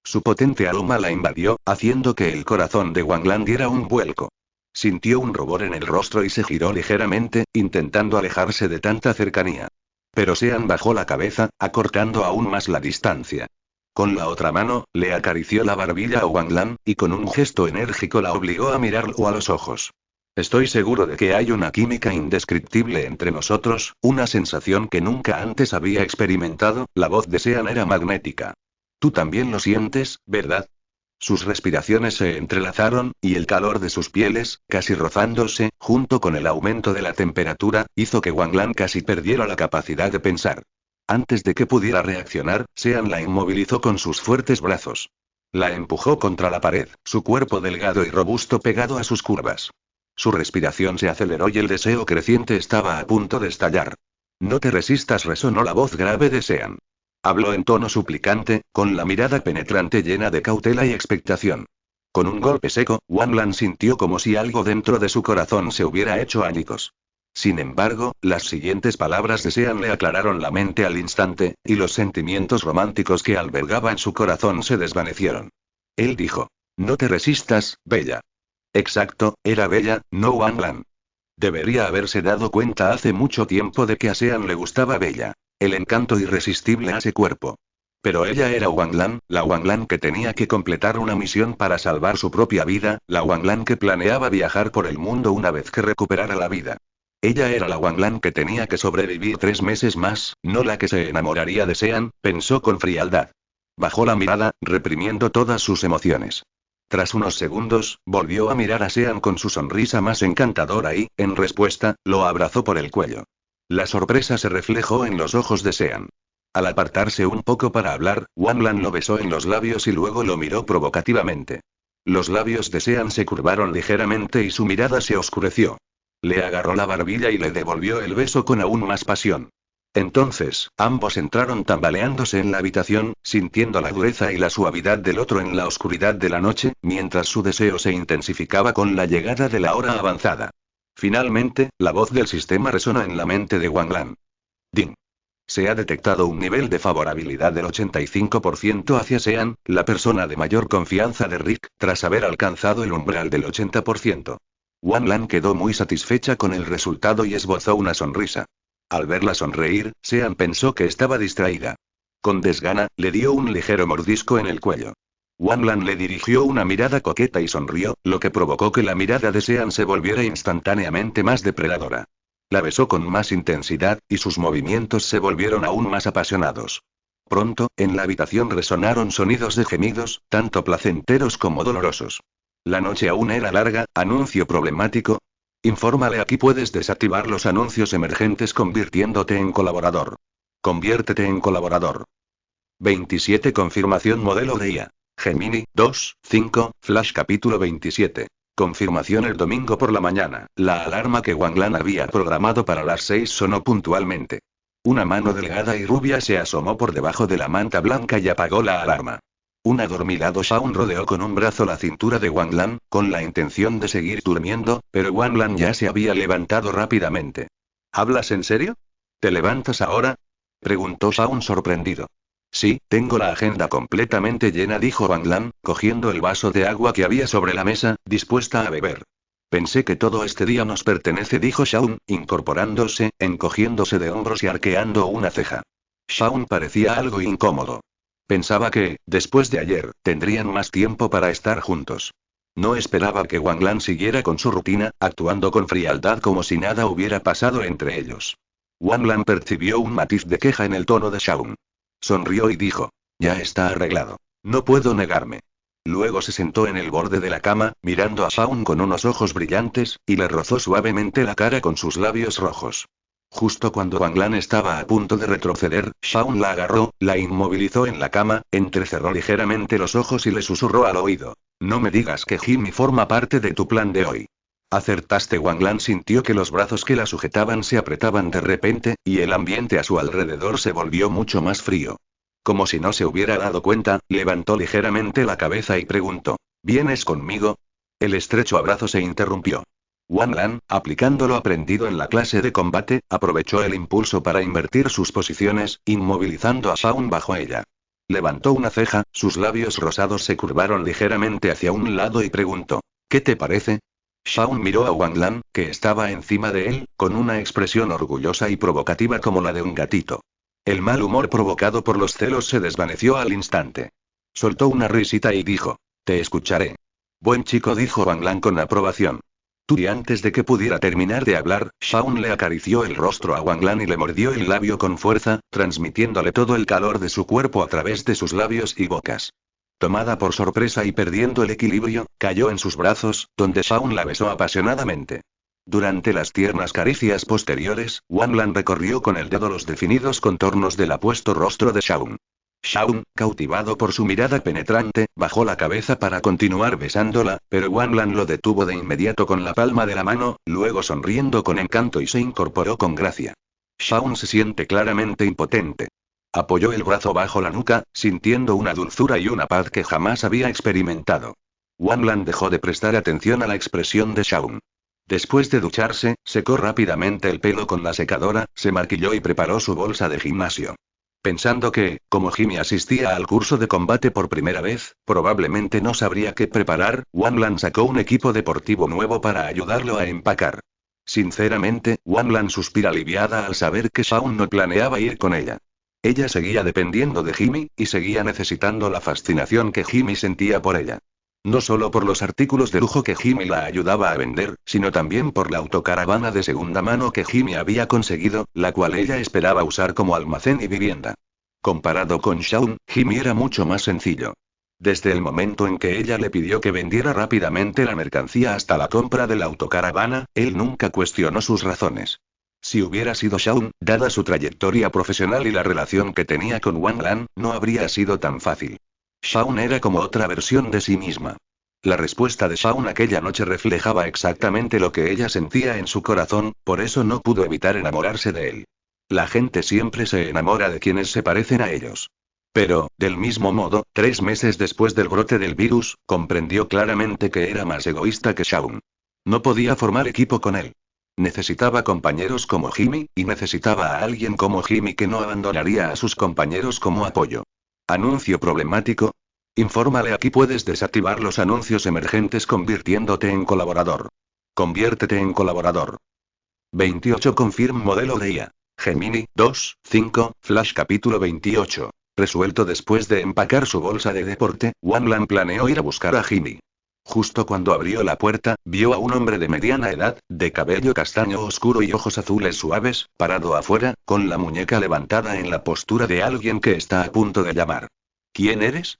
Speaker 1: Su potente aroma la invadió, haciendo que el corazón de Wang Lan diera un vuelco. Sintió un rubor en el rostro y se giró ligeramente, intentando alejarse de tanta cercanía. Pero Sean bajó la cabeza, acortando aún más la distancia. Con la otra mano, le acarició la barbilla a Wang Lan, y con un gesto enérgico la obligó a mirarlo a los ojos. Estoy seguro de que hay una química indescriptible entre nosotros, una sensación que nunca antes había experimentado, la voz de Sean era magnética. Tú también lo sientes, ¿verdad? Sus respiraciones se entrelazaron, y el calor de sus pieles, casi rozándose, junto con el aumento de la temperatura, hizo que Wang Lan casi perdiera la capacidad de pensar. Antes de que pudiera reaccionar, Sean la inmovilizó con sus fuertes brazos. La empujó contra la pared, su cuerpo delgado y robusto pegado a sus curvas. Su respiración se aceleró y el deseo creciente estaba a punto de estallar. No te resistas, resonó la voz grave de Sean. Habló en tono suplicante, con la mirada penetrante llena de cautela y expectación. Con un golpe seco, Wang Lan sintió como si algo dentro de su corazón se hubiera hecho añicos. Sin embargo, las siguientes palabras de Sean le aclararon la mente al instante, y los sentimientos románticos que albergaba en su corazón se desvanecieron. Él dijo: No te resistas, Bella. Exacto, era Bella, no Wang Lan. Debería haberse dado cuenta hace mucho tiempo de que a Sean le gustaba Bella. El encanto irresistible a ese cuerpo. Pero ella era Wang Lan, la Wang Lan que tenía que completar una misión para salvar su propia vida, la Wang Lan que planeaba viajar por el mundo una vez que recuperara la vida. Ella era la Wanglan que tenía que sobrevivir 3 meses más, no la que se enamoraría de Sean, pensó con frialdad. Bajó la mirada, reprimiendo todas sus emociones. Tras unos segundos, volvió a mirar a Sean con su sonrisa más encantadora y, en respuesta, lo abrazó por el cuello. La sorpresa se reflejó en los ojos de Sean. Al apartarse un poco para hablar, Wanglan lo besó en los labios y luego lo miró provocativamente. Los labios de Sean se curvaron ligeramente y su mirada se oscureció. Le agarró la barbilla y le devolvió el beso con aún más pasión. Entonces, ambos entraron tambaleándose en la habitación, sintiendo la dureza y la suavidad del otro en la oscuridad de la noche, mientras su deseo se intensificaba con la llegada de la hora avanzada. Finalmente, la voz del sistema resonó en la mente de Wanglan. Ding. Se ha detectado un nivel de favorabilidad del 85% hacia Sean, la persona de mayor confianza de Rick, tras haber alcanzado el umbral del 80%. Wanglan quedó muy satisfecha con el resultado y esbozó una sonrisa. Al verla sonreír, Sean pensó que estaba distraída. Con desgana, le dio un ligero mordisco en el cuello. Wanglan le dirigió una mirada coqueta y sonrió, lo que provocó que la mirada de Sean se volviera instantáneamente más depredadora. La besó con más intensidad, y sus movimientos se volvieron aún más apasionados. Pronto, en la habitación resonaron sonidos de gemidos, tanto placenteros como dolorosos. La noche aún era larga, anuncio problemático. Infórmale aquí puedes desactivar los anuncios emergentes convirtiéndote en colaborador. Conviértete en colaborador. 27 Confirmación modelo de IA. Gemini, 2.5, Flash capítulo 27. Confirmación el domingo por la mañana, la alarma que Wanglan había programado para las 6 sonó puntualmente. Una mano delgada y rubia se asomó por debajo de la manta blanca y apagó la alarma. Un adormilado Shaun rodeó con un brazo la cintura de Wanglan, con la intención de seguir durmiendo, pero Wanglan ya se había levantado rápidamente. ¿Hablas en serio? ¿Te levantas ahora? Preguntó Shaun sorprendido. Sí, tengo la agenda completamente llena, dijo Wanglan, cogiendo el vaso de agua que había sobre la mesa, dispuesta a beber. Pensé que todo este día nos pertenece, dijo Shaun, incorporándose, encogiéndose de hombros y arqueando una ceja. Shaun parecía algo incómodo. Pensaba que, después de ayer, tendrían más tiempo para estar juntos. No esperaba que Wanglan siguiera con su rutina, actuando con frialdad como si nada hubiera pasado entre ellos. Wanglan percibió un matiz de queja en el tono de Shaun. Sonrió y dijo: ya está arreglado. No puedo negarme. Luego se sentó en el borde de la cama, mirando a Shaun con unos ojos brillantes, y le rozó suavemente la cara con sus labios rojos. Justo cuando Wanglan estaba a punto de retroceder, Shaun la agarró, la inmovilizó en la cama, entrecerró ligeramente los ojos y le susurró al oído: no me digas que Jimmy forma parte de tu plan de hoy. Acertaste. Wanglan sintió que los brazos que la sujetaban se apretaban de repente, y el ambiente a su alrededor se volvió mucho más frío. Como si no se hubiera dado cuenta, levantó ligeramente la cabeza y preguntó: ¿vienes conmigo? El estrecho abrazo se interrumpió. Wanglan, aplicando lo aprendido en la clase de combate, aprovechó el impulso para invertir sus posiciones, inmovilizando a Shaun bajo ella. Levantó una ceja, sus labios rosados se curvaron ligeramente hacia un lado y preguntó: ¿qué te parece? Shaun miró a Wanglan, que estaba encima de él, con una expresión orgullosa y provocativa como la de un gatito. El mal humor provocado por los celos se desvaneció al instante. Soltó una risita y dijo: te escucharé. Buen chico, dijo Wanglan con aprobación. Tú. Y antes de que pudiera terminar de hablar, Shaun le acarició el rostro a Wanglan y le mordió el labio con fuerza, transmitiéndole todo el calor de su cuerpo a través de sus labios y bocas. Tomada por sorpresa y perdiendo el equilibrio, cayó en sus brazos, donde Shaun la besó apasionadamente. Durante las tiernas caricias posteriores, Wanglan recorrió con el dedo los definidos contornos del apuesto rostro de Shaun. Shaun, cautivado por su mirada penetrante, bajó la cabeza para continuar besándola, pero Wanglan lo detuvo de inmediato con la palma de la mano, luego sonriendo con encanto y se incorporó con gracia. Shaun se siente claramente impotente. Apoyó el brazo bajo la nuca, sintiendo una dulzura y una paz que jamás había experimentado. Wanglan dejó de prestar atención a la expresión de Shaun. Después de ducharse, secó rápidamente el pelo con la secadora, se maquilló y preparó su bolsa de gimnasio. Pensando que, como Jimmy asistía al curso de combate por primera vez, probablemente no sabría qué preparar, Wanglan sacó un equipo deportivo nuevo para ayudarlo a empacar. Sinceramente, Wanglan suspira aliviada al saber que Shaun no planeaba ir con ella. Ella seguía dependiendo de Jimmy, y seguía necesitando la fascinación que Jimmy sentía por ella. No solo por los artículos de lujo que Jimmy la ayudaba a vender, sino también por la autocaravana de segunda mano que Jimmy había conseguido, la cual ella esperaba usar como almacén y vivienda. Comparado con Shaun, Jimmy era mucho más sencillo. Desde el momento en que ella le pidió que vendiera rápidamente la mercancía hasta la compra de la autocaravana, él nunca cuestionó sus razones. Si hubiera sido Shaun, dada su trayectoria profesional y la relación que tenía con Wang Lan, no habría sido tan fácil. Shaun era como otra versión de sí misma. La respuesta de Shaun aquella noche reflejaba exactamente lo que ella sentía en su corazón, por eso no pudo evitar enamorarse de él. La gente siempre se enamora de quienes se parecen a ellos. Pero, del mismo modo, 3 meses después del brote del virus, comprendió claramente que era más egoísta que Shaun. No podía formar equipo con él. Necesitaba compañeros como Jimmy, y necesitaba a alguien como Jimmy que no abandonaría a sus compañeros como apoyo. Anuncio problemático. Infórmale aquí puedes desactivar los anuncios emergentes convirtiéndote en colaborador. Conviértete en colaborador. 28 Confirm modelo de IA. Gemini, 2, 5, Flash capítulo 28. Resuelto después de empacar su bolsa de deporte, Wang Lan planeó ir a buscar a Jimmy. Justo cuando abrió la puerta, vio a un hombre de mediana edad, de cabello castaño oscuro y ojos azules suaves, parado afuera, con la muñeca levantada en la postura de alguien que está a punto de llamar. ¿Quién eres?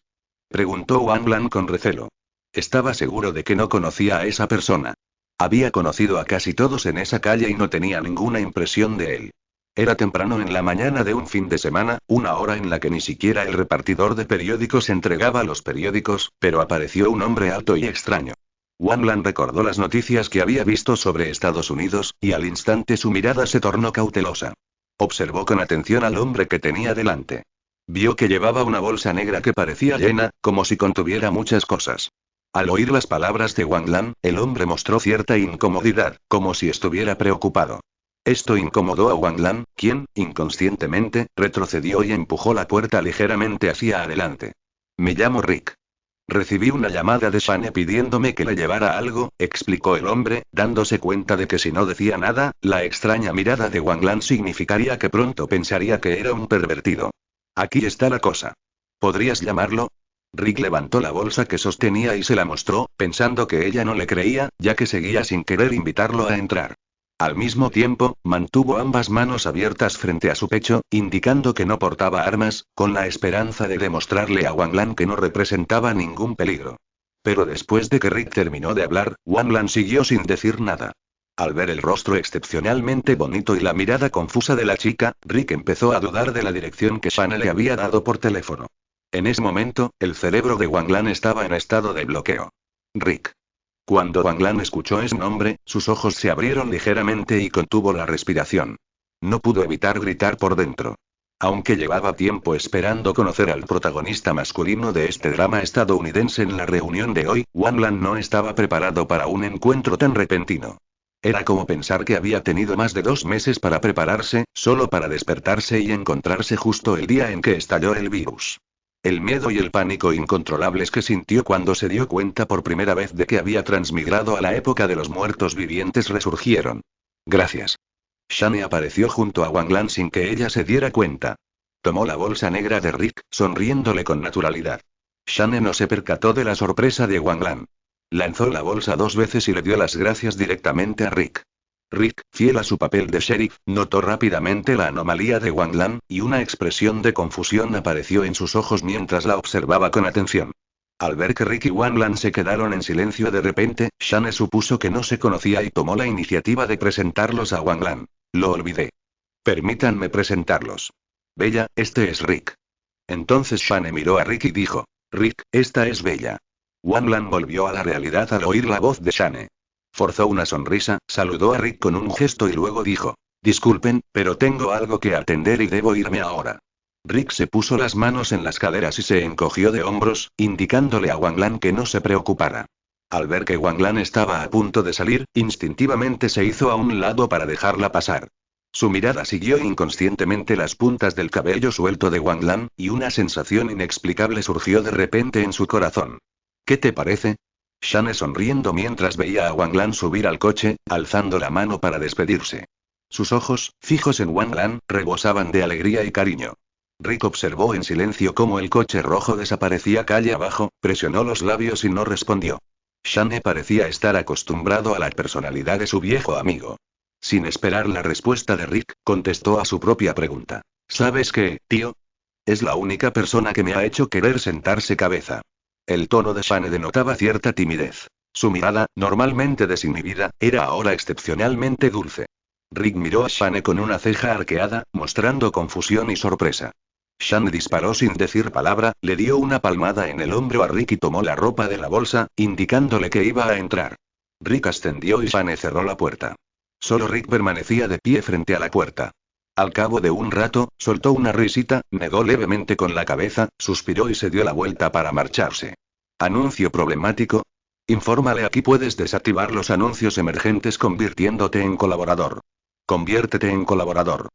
Speaker 1: Preguntó Wang Lan con recelo. Estaba seguro de que no conocía a esa persona. Había conocido a casi todos en esa calle y no tenía ninguna impresión de él. Era temprano en la mañana de un fin de semana, una hora en la que ni siquiera el repartidor de periódicos entregaba los periódicos, pero apareció un hombre alto y extraño. Wang Lan recordó las noticias que había visto sobre Estados Unidos, y al instante su mirada se tornó cautelosa. Observó con atención al hombre que tenía delante. Vio que llevaba una bolsa negra que parecía llena, como si contuviera muchas cosas. Al oír las palabras de Wang Lan, el hombre mostró cierta incomodidad, como si estuviera preocupado. Esto incomodó a Wang Lan, quien, inconscientemente, retrocedió y empujó la puerta ligeramente hacia adelante. Me llamo Rick. Recibí una llamada de Shane pidiéndome que le llevara algo, explicó el hombre, dándose cuenta de que si no decía nada, la extraña mirada de Wang Lan significaría que pronto pensaría que era un pervertido. Aquí está la cosa. ¿Podrías llamarlo? Rick levantó la bolsa que sostenía y se la mostró, pensando que ella no le creía, ya que seguía sin querer invitarlo a entrar. Al mismo tiempo, mantuvo ambas manos abiertas frente a su pecho, indicando que no portaba armas, con la esperanza de demostrarle a Wang Lan que no representaba ningún peligro. Pero después de que Rick terminó de hablar, Wang Lan siguió sin decir nada. Al ver el rostro excepcionalmente bonito y la mirada confusa de la chica, Rick empezó a dudar de la dirección que Shane le había dado por teléfono. En ese momento, el cerebro de Wang Lan estaba en estado de bloqueo. Rick. Cuando Wang Lan escuchó ese nombre, sus ojos se abrieron ligeramente y contuvo la respiración. No pudo evitar gritar por dentro. Aunque llevaba tiempo esperando conocer al protagonista masculino de este drama estadounidense en la reunión de hoy, Wang Lan no estaba preparado para un encuentro tan repentino. Era como pensar que había tenido más de 2 meses para prepararse, solo para despertarse y encontrarse justo el día en que estalló el virus. El miedo y el pánico incontrolables que sintió cuando se dio cuenta por primera vez de que había transmigrado a la época de los muertos vivientes resurgieron. Gracias. Shane apareció junto a Wang Lan sin que ella se diera cuenta. Tomó la bolsa negra de Rick, sonriéndole con naturalidad. Shane no se percató de la sorpresa de Wang Lan. Lanzó la bolsa 2 veces y le dio las gracias directamente a Rick. Rick, fiel a su papel de sheriff, notó rápidamente la anomalía de Wang Lan, y una expresión de confusión apareció en sus ojos mientras la observaba con atención. Al ver que Rick y Wang Lan se quedaron en silencio de repente, Shane supuso que no se conocía y tomó la iniciativa de presentarlos a Wang Lan. Lo olvidé. Permítanme presentarlos. Bella, este es Rick. Entonces Shane miró a Rick y dijo: Rick, esta es Bella. Wang Lan volvió a la realidad al oír la voz de Shane. Forzó una sonrisa, saludó a Rick con un gesto y luego dijo: disculpen, pero tengo algo que atender y debo irme ahora. Rick se puso las manos en las caderas y se encogió de hombros, indicándole a Wang Lan que no se preocupara. Al ver que Wang Lan estaba a punto de salir, instintivamente se hizo a un lado para dejarla pasar. Su mirada siguió inconscientemente las puntas del cabello suelto de Wang Lan, y una sensación inexplicable surgió de repente en su corazón. ¿Qué te parece? Shane sonriendo mientras veía a Wang Lan subir al coche, alzando la mano para despedirse. Sus ojos, fijos en Wang Lan, rebosaban de alegría y cariño. Rick observó en silencio cómo el coche rojo desaparecía calle abajo, presionó los labios y no respondió. Shane parecía estar acostumbrado a la personalidad de su viejo amigo. Sin esperar la respuesta de Rick, contestó a su propia pregunta. ¿Sabes qué, tío? Es la única persona que me ha hecho querer sentarse cabeza. El tono de Shane denotaba cierta timidez. Su mirada, normalmente desinhibida, era ahora excepcionalmente dulce. Rick miró a Shane con una ceja arqueada, mostrando confusión y sorpresa. Shane disparó sin decir palabra, le dio una palmada en el hombro a Rick y tomó la ropa de la bolsa, indicándole que iba a entrar. Rick ascendió y Shane cerró la puerta. Solo Rick permanecía de pie frente a la puerta. Al cabo de un rato, soltó una risita, negó levemente con la cabeza, suspiró y se dio la vuelta para marcharse. ¿Anuncio problemático? Infórmale, aquí puedes desactivar los anuncios emergentes convirtiéndote en colaborador. Conviértete en colaborador.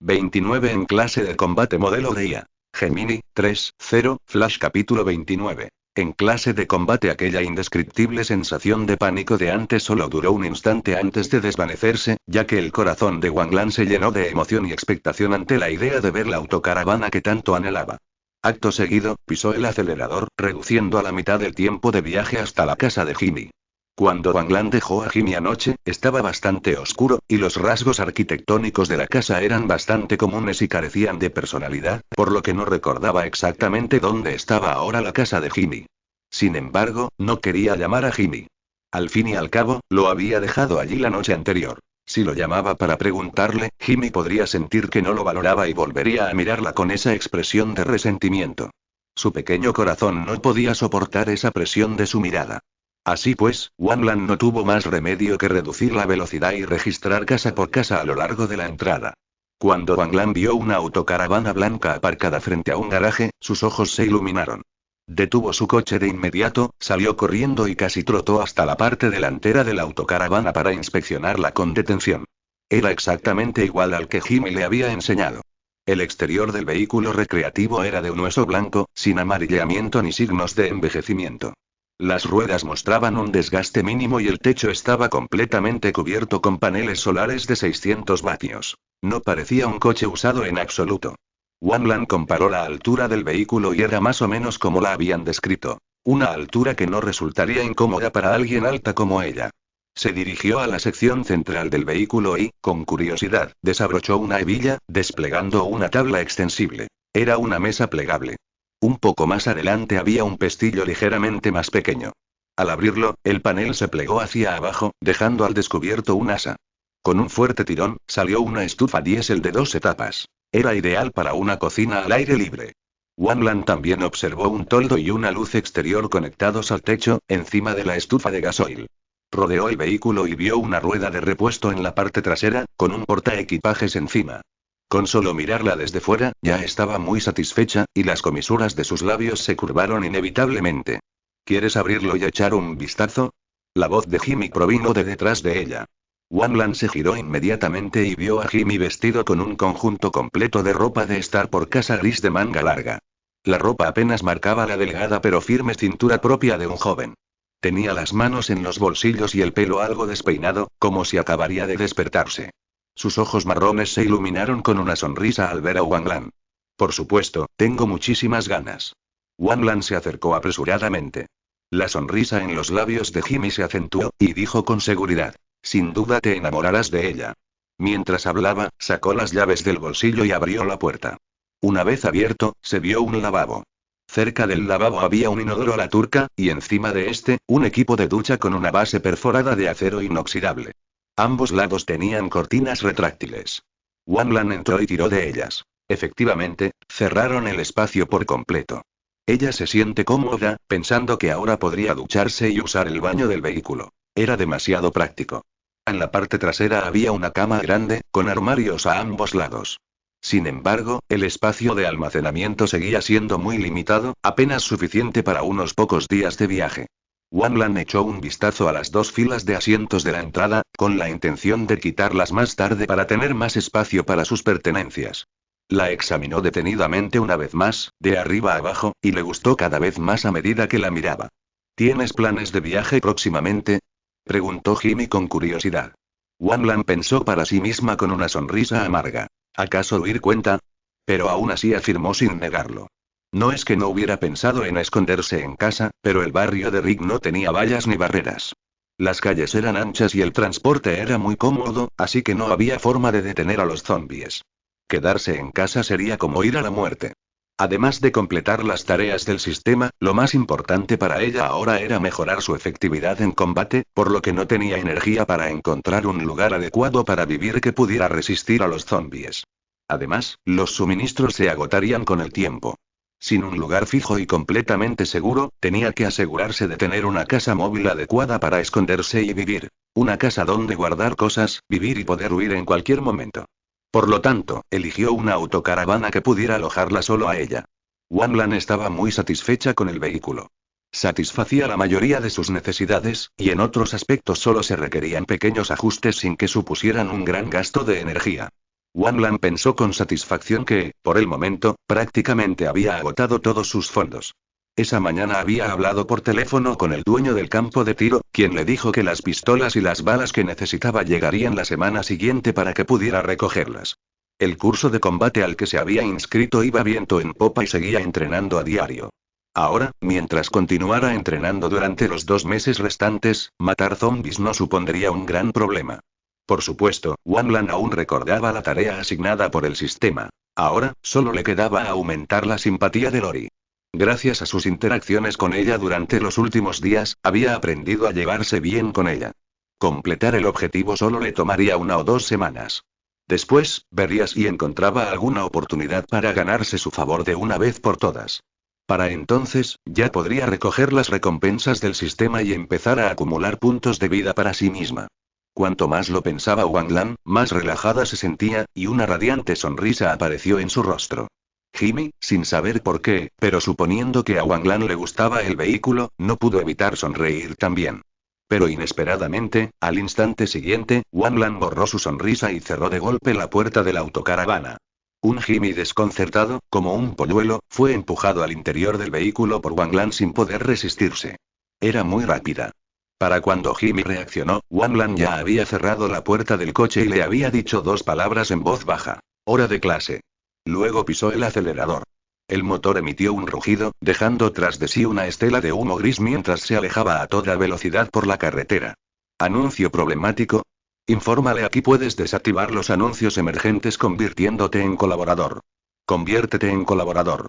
Speaker 1: 29 en clase de combate modelo de IA. Gemini, 3.0, Flash capítulo 29. En clase de combate aquella indescriptible sensación de pánico de antes solo duró un instante antes de desvanecerse, ya que el corazón de Wang Lan se llenó de emoción y expectación ante la idea de ver la autocaravana que tanto anhelaba. Acto seguido, pisó el acelerador, reduciendo a la mitad el tiempo de viaje hasta la casa de Jimmy. Cuando Wang Lan dejó a Jimmy anoche, estaba bastante oscuro, y los rasgos arquitectónicos de la casa eran bastante comunes y carecían de personalidad, por lo que no recordaba exactamente dónde estaba ahora la casa de Jimmy. Sin embargo, no quería llamar a Jimmy. Al fin y al cabo, lo había dejado allí la noche anterior. Si lo llamaba para preguntarle, Jimmy podría sentir que no lo valoraba y volvería a mirarla con esa expresión de resentimiento. Su pequeño corazón no podía soportar esa presión de su mirada. Así pues, Wang Lan no tuvo más remedio que reducir la velocidad y registrar casa por casa a lo largo de la entrada. Cuando Wang Lan vio una autocaravana blanca aparcada frente a un garaje, sus ojos se iluminaron. Detuvo su coche de inmediato, salió corriendo y casi trotó hasta la parte delantera de la autocaravana para inspeccionarla con detención. Era exactamente igual al que Jimmy le había enseñado. El exterior del vehículo recreativo era de un hueso blanco, sin amarillamiento ni signos de envejecimiento. Las ruedas mostraban un desgaste mínimo y el techo estaba completamente cubierto con paneles solares de 600 vatios. No parecía un coche usado en absoluto. Wang Lan comparó la altura del vehículo y era más o menos como la habían descrito. Una altura que no resultaría incómoda para alguien alta como ella. Se dirigió a la sección central del vehículo y, con curiosidad, desabrochó una hebilla, desplegando una tabla extensible. Era una mesa plegable. Un poco más adelante había un pestillo ligeramente más pequeño. Al abrirlo, el panel se plegó hacia abajo, dejando al descubierto un asa. Con un fuerte tirón, salió una estufa diésel de 2 etapas. Era ideal para una cocina al aire libre. Wang Lan también observó un toldo y una luz exterior conectados al techo, encima de la estufa de gasoil. Rodeó el vehículo y vio una rueda de repuesto en la parte trasera, con un portaequipajes encima. Con solo mirarla desde fuera, ya estaba muy satisfecha, y las comisuras de sus labios se curvaron inevitablemente. ¿Quieres abrirlo y echar un vistazo? La voz de Jimmy provino de detrás de ella. Wang Lan se giró inmediatamente y vio a Jimmy vestido con un conjunto completo de ropa de estar por casa gris de manga larga. La ropa apenas marcaba la delgada pero firme cintura propia de un joven. Tenía las manos en los bolsillos y el pelo algo despeinado, como si acabaría de despertarse. Sus ojos marrones se iluminaron con una sonrisa al ver a Wang Lan. Por supuesto, tengo muchísimas ganas. Wang Lan se acercó apresuradamente. La sonrisa en los labios de Jimmy se acentuó, y dijo con seguridad. Sin duda te enamorarás de ella. Mientras hablaba, sacó las llaves del bolsillo y abrió la puerta. Una vez abierto, se vio un lavabo. Cerca del lavabo había un inodoro a la turca, y encima de este, un equipo de ducha con una base perforada de acero inoxidable. Ambos lados tenían cortinas retráctiles. Wang Lan entró y tiró de ellas. Efectivamente, cerraron el espacio por completo. Ella se siente cómoda, pensando que ahora podría ducharse y usar el baño del vehículo. Era demasiado práctico. En la parte trasera había una cama grande, con armarios a ambos lados. Sin embargo, el espacio de almacenamiento seguía siendo muy limitado, apenas suficiente para unos pocos días de viaje. Wang Lan echó un vistazo a las 2 filas de asientos de la entrada, con la intención de quitarlas más tarde para tener más espacio para sus pertenencias. La examinó detenidamente una vez más, de arriba a abajo, y le gustó cada vez más a medida que la miraba. ¿Tienes planes de viaje próximamente?, preguntó Jimmy con curiosidad. Wang Lan pensó para sí misma con una sonrisa amarga. ¿Acaso Luir cuenta? Pero aún así afirmó sin negarlo. No es que no hubiera pensado en esconderse en casa, pero el barrio de Rick no tenía vallas ni barreras. Las calles eran anchas y el transporte era muy cómodo, así que no había forma de detener a los zombies. Quedarse en casa sería como ir a la muerte. Además de completar las tareas del sistema, lo más importante para ella ahora era mejorar su efectividad en combate, por lo que no tenía energía para encontrar un lugar adecuado para vivir que pudiera resistir a los zombies. Además, los suministros se agotarían con el tiempo. Sin un lugar fijo y completamente seguro, tenía que asegurarse de tener una casa móvil adecuada para esconderse y vivir. Una casa donde guardar cosas, vivir y poder huir en cualquier momento. Por lo tanto, eligió una autocaravana que pudiera alojarla solo a ella. Wanlan estaba muy satisfecha con el vehículo. Satisfacía la mayoría de sus necesidades, y en otros aspectos solo se requerían pequeños ajustes sin que supusieran un gran gasto de energía. Wanlan pensó con satisfacción que, por el momento, prácticamente había agotado todos sus fondos. Esa mañana había hablado por teléfono con el dueño del campo de tiro, quien le dijo que las pistolas y las balas que necesitaba llegarían la semana siguiente para que pudiera recogerlas. El curso de combate al que se había inscrito iba viento en popa y seguía entrenando a diario. Ahora, mientras continuara entrenando durante los 2 meses restantes, matar zombies no supondría un gran problema. Por supuesto, Wanlan aún recordaba la tarea asignada por el sistema. Ahora, solo le quedaba aumentar la simpatía de Lori. Gracias a sus interacciones con ella durante los últimos días, había aprendido a llevarse bien con ella. Completar el objetivo solo le tomaría 1 o 2 semanas. Después, vería si encontraba alguna oportunidad para ganarse su favor de una vez por todas. Para entonces, ya podría recoger las recompensas del sistema y empezar a acumular puntos de vida para sí misma. Cuanto más lo pensaba Wanlan, más relajada se sentía, y una radiante sonrisa apareció en su rostro. Jimmy, sin saber por qué, pero suponiendo que a Wanlan le gustaba el vehículo, no pudo evitar sonreír también. Pero inesperadamente, al instante siguiente, Wanlan borró su sonrisa y cerró de golpe la puerta de la autocaravana. Un Jimmy desconcertado, como un polluelo, fue empujado al interior del vehículo por Wanlan sin poder resistirse. Era muy rápida. Para cuando Jimmy reaccionó, Wanlan ya había cerrado la puerta del coche y le había dicho 2 palabras en voz baja. Hora de clase. Luego pisó el acelerador. El motor emitió un rugido, dejando tras de sí una estela de humo gris mientras se alejaba a toda velocidad por la carretera. Anuncio problemático. Infórmale: aquí puedes desactivar los anuncios emergentes convirtiéndote en colaborador. Conviértete en colaborador.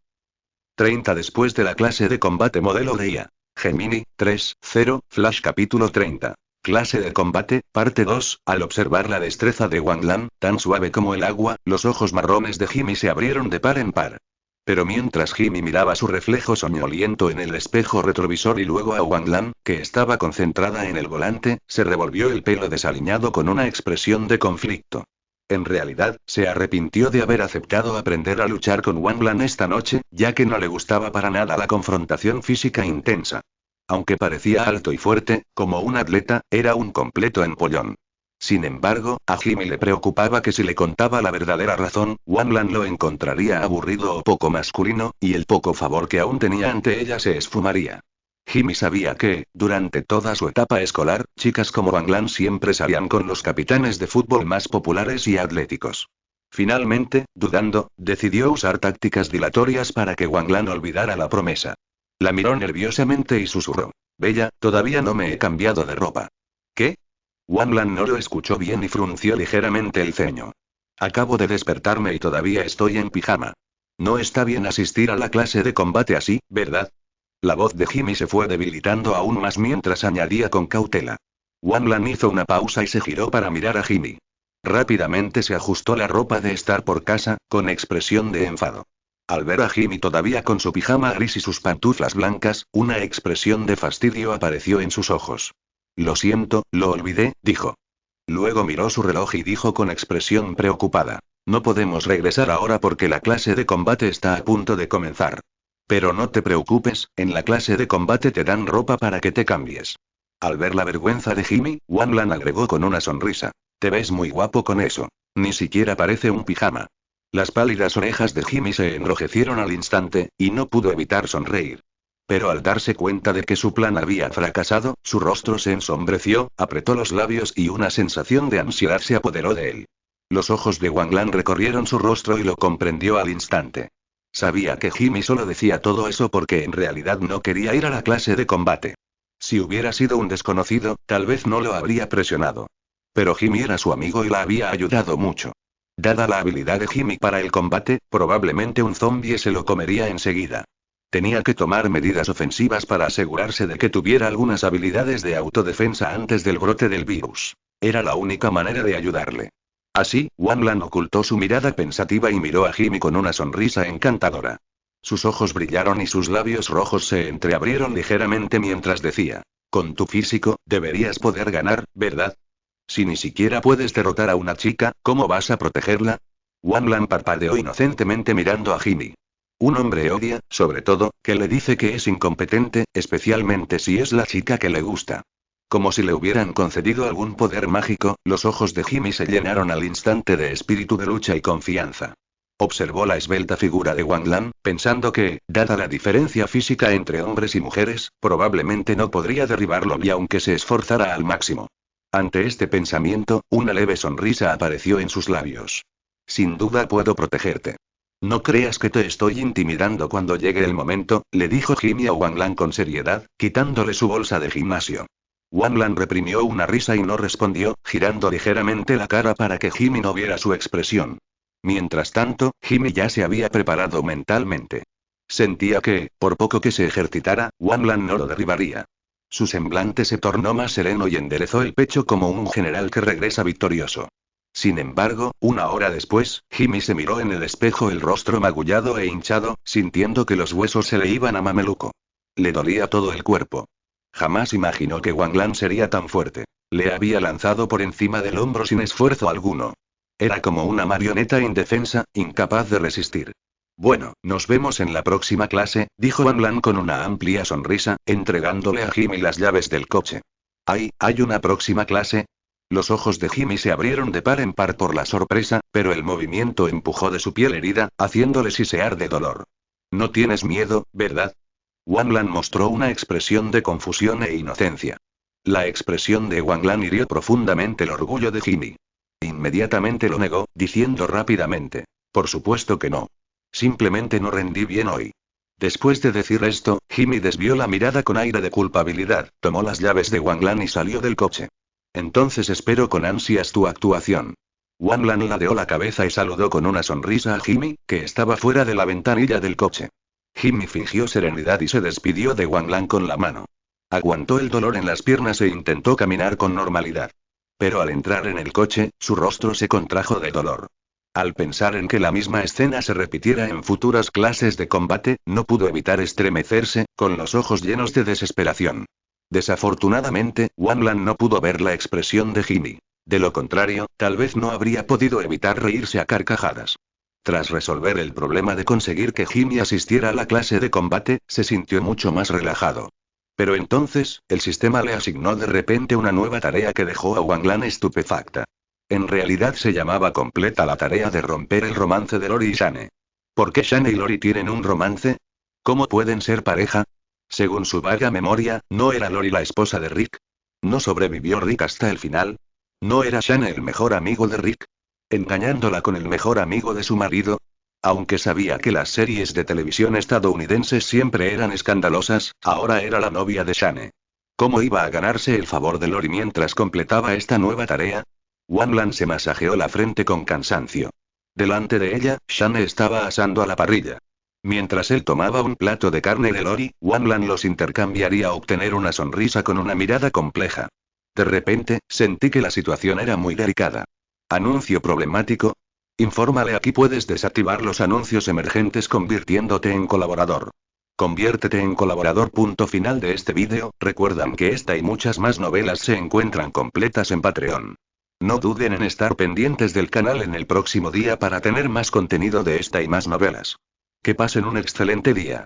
Speaker 1: 30 después de la clase de combate modelo Leia. Gemini, 3.0, Flash capítulo 30. Clase de combate, parte 2. Al observar la destreza de Wanlan, tan suave como el agua, los ojos marrones de Jimmy se abrieron de par en par. Pero mientras Jimmy miraba su reflejo soñoliento en el espejo retrovisor y luego a Wanlan, que estaba concentrada en el volante, se revolvió el pelo desaliñado con una expresión de conflicto. En realidad, se arrepintió de haber aceptado aprender a luchar con Wanlan esta noche, ya que no le gustaba para nada la confrontación física intensa. Aunque parecía alto y fuerte, como un atleta, era un completo empollón. Sin embargo, a Jimmy le preocupaba que si le contaba la verdadera razón, Wanlan lo encontraría aburrido o poco masculino, y el poco favor que aún tenía ante ella se esfumaría. Jimmy sabía que, durante toda su etapa escolar, chicas como Wanlan siempre salían con los capitanes de fútbol más populares y atléticos. Finalmente, dudando, decidió usar tácticas dilatorias para que Wanlan olvidara la promesa. La miró nerviosamente y susurró: Bella, todavía no me he cambiado de ropa. ¿Qué? Wanlan no lo escuchó bien y frunció ligeramente el ceño. Acabo de despertarme y todavía estoy en pijama. No está bien asistir a la clase de combate así, ¿verdad? La voz de Jimmy se fue debilitando aún más mientras añadía con cautela. Wanlan hizo una pausa y se giró para mirar a Jimmy. Rápidamente se ajustó la ropa de estar por casa, con expresión de enfado. Al ver a Jimmy todavía con su pijama gris y sus pantuflas blancas, una expresión de fastidio apareció en sus ojos. Lo siento, lo olvidé, dijo. Luego miró su reloj y dijo con expresión preocupada: no podemos regresar ahora porque la clase de combate está a punto de comenzar. Pero no te preocupes, en la clase de combate te dan ropa para que te cambies. Al ver la vergüenza de Jimmy, Wanlan agregó con una sonrisa: te ves muy guapo con eso. Ni siquiera parece un pijama. Las pálidas orejas de Jimmy se enrojecieron al instante, y no pudo evitar sonreír. Pero al darse cuenta de que su plan había fracasado, su rostro se ensombreció, apretó los labios y una sensación de ansiedad se apoderó de él. Los ojos de Wang Lan recorrieron su rostro y lo comprendió al instante. Sabía que Jimmy solo decía todo eso porque en realidad no quería ir a la clase de combate. Si hubiera sido un desconocido, tal vez no lo habría presionado. Pero Jimmy era su amigo y la había ayudado mucho. Dada la habilidad de Jimmy para el combate, probablemente un zombie se lo comería enseguida. Tenía que tomar medidas ofensivas para asegurarse de que tuviera algunas habilidades de autodefensa antes del brote del virus. Era la única manera de ayudarle. Así, Wang Lan ocultó su mirada pensativa y miró a Jimmy con una sonrisa encantadora. Sus ojos brillaron y sus labios rojos se entreabrieron ligeramente mientras decía: con tu físico, deberías poder ganar, ¿verdad? Si ni siquiera puedes derrotar a una chica, ¿cómo vas a protegerla? Wang Lan parpadeó inocentemente mirando a Jimmy. Un hombre odia, sobre todo, que le dice que es incompetente, especialmente si es la chica que le gusta. Como si le hubieran concedido algún poder mágico, los ojos de Jimmy se llenaron al instante de espíritu de lucha y confianza. Observó la esbelta figura de Wang Lan, pensando que, dada la diferencia física entre hombres y mujeres, probablemente no podría derribarlo ni aunque se esforzara al máximo. Ante este pensamiento, una leve sonrisa apareció en sus labios. Sin duda puedo protegerte. No creas que te estoy intimidando cuando llegue el momento, le dijo Jimmy a Wang Lan con seriedad, quitándole su bolsa de gimnasio. Wang Lan reprimió una risa y no respondió, girando ligeramente la cara para que Jimmy no viera su expresión. Mientras tanto, Jimmy ya se había preparado mentalmente. Sentía que, por poco que se ejercitara, Wang Lan no lo derribaría. Su semblante se tornó más sereno y enderezó el pecho como un general que regresa victorioso. Sin embargo, una hora después, Jimmy se miró en el espejo el rostro magullado e hinchado, sintiendo que los huesos se le iban a mameluco. Le dolía todo el cuerpo. Jamás imaginó que Wang Lan sería tan fuerte. Le había lanzado por encima del hombro sin esfuerzo alguno. Era como una marioneta indefensa, incapaz de resistir. Bueno, nos vemos en la próxima clase, dijo Wang Lan con una amplia sonrisa, entregándole a Jimmy las llaves del coche. ¿Hay una próxima clase? Los ojos de Jimmy se abrieron de par en par por la sorpresa, pero el movimiento empujó de su piel herida, haciéndole sisear de dolor. No tienes miedo, ¿verdad? Wang Lan mostró una expresión de confusión e inocencia. La expresión de Wang Lan hirió profundamente el orgullo de Jimmy. Inmediatamente lo negó, diciendo rápidamente: por supuesto que no. Simplemente no rendí bien hoy. Después de decir esto, Jimmy desvió la mirada con aire de culpabilidad, tomó las llaves de Wang Lan y salió del coche. Entonces espero con ansias tu actuación. Wang Lan ladeó la cabeza y saludó con una sonrisa a Jimmy, que estaba fuera de la ventanilla del coche. Jimmy fingió serenidad y se despidió de Wang Lan con la mano. Aguantó el dolor en las piernas e intentó caminar con normalidad. Pero al entrar en el coche, su rostro se contrajo de dolor. Al pensar en que la misma escena se repitiera en futuras clases de combate, no pudo evitar estremecerse, con los ojos llenos de desesperación. Desafortunadamente, Wang Lan no pudo ver la expresión de Jimmy. De lo contrario, tal vez no habría podido evitar reírse a carcajadas. Tras resolver el problema de conseguir que Jimmy asistiera a la clase de combate, se sintió mucho más relajado. Pero entonces, el sistema le asignó de repente una nueva tarea que dejó a Wang Lan estupefacta. En realidad se llamaba completa la tarea de romper el romance de Lori y Shane. ¿Por qué Shane y Lori tienen un romance? ¿Cómo pueden ser pareja? Según su vaga memoria, ¿no era Lori la esposa de Rick? ¿No sobrevivió Rick hasta el final? ¿No era Shane el mejor amigo de Rick? ¿Engañándola con el mejor amigo de su marido? Aunque sabía que las series de televisión estadounidenses siempre eran escandalosas, ahora era la novia de Shane. ¿Cómo iba a ganarse el favor de Lori mientras completaba esta nueva tarea? Wang Lan se masajeó la frente con cansancio. Delante de ella, Shane estaba asando a la parrilla. Mientras él tomaba un plato de carne de Lori, Wang Lan los intercambiaría a obtener una sonrisa con una mirada compleja. De repente, sentí que la situación era muy delicada. ¿Anuncio problemático? Infórmale: aquí puedes desactivar los anuncios emergentes convirtiéndote en colaborador. Conviértete en colaborador. Punto final de este vídeo. Recuerdan que esta y muchas más novelas se encuentran completas en Patreon. No duden en estar pendientes del canal en el próximo día para tener más contenido de esta y más novelas. Que pasen un excelente día.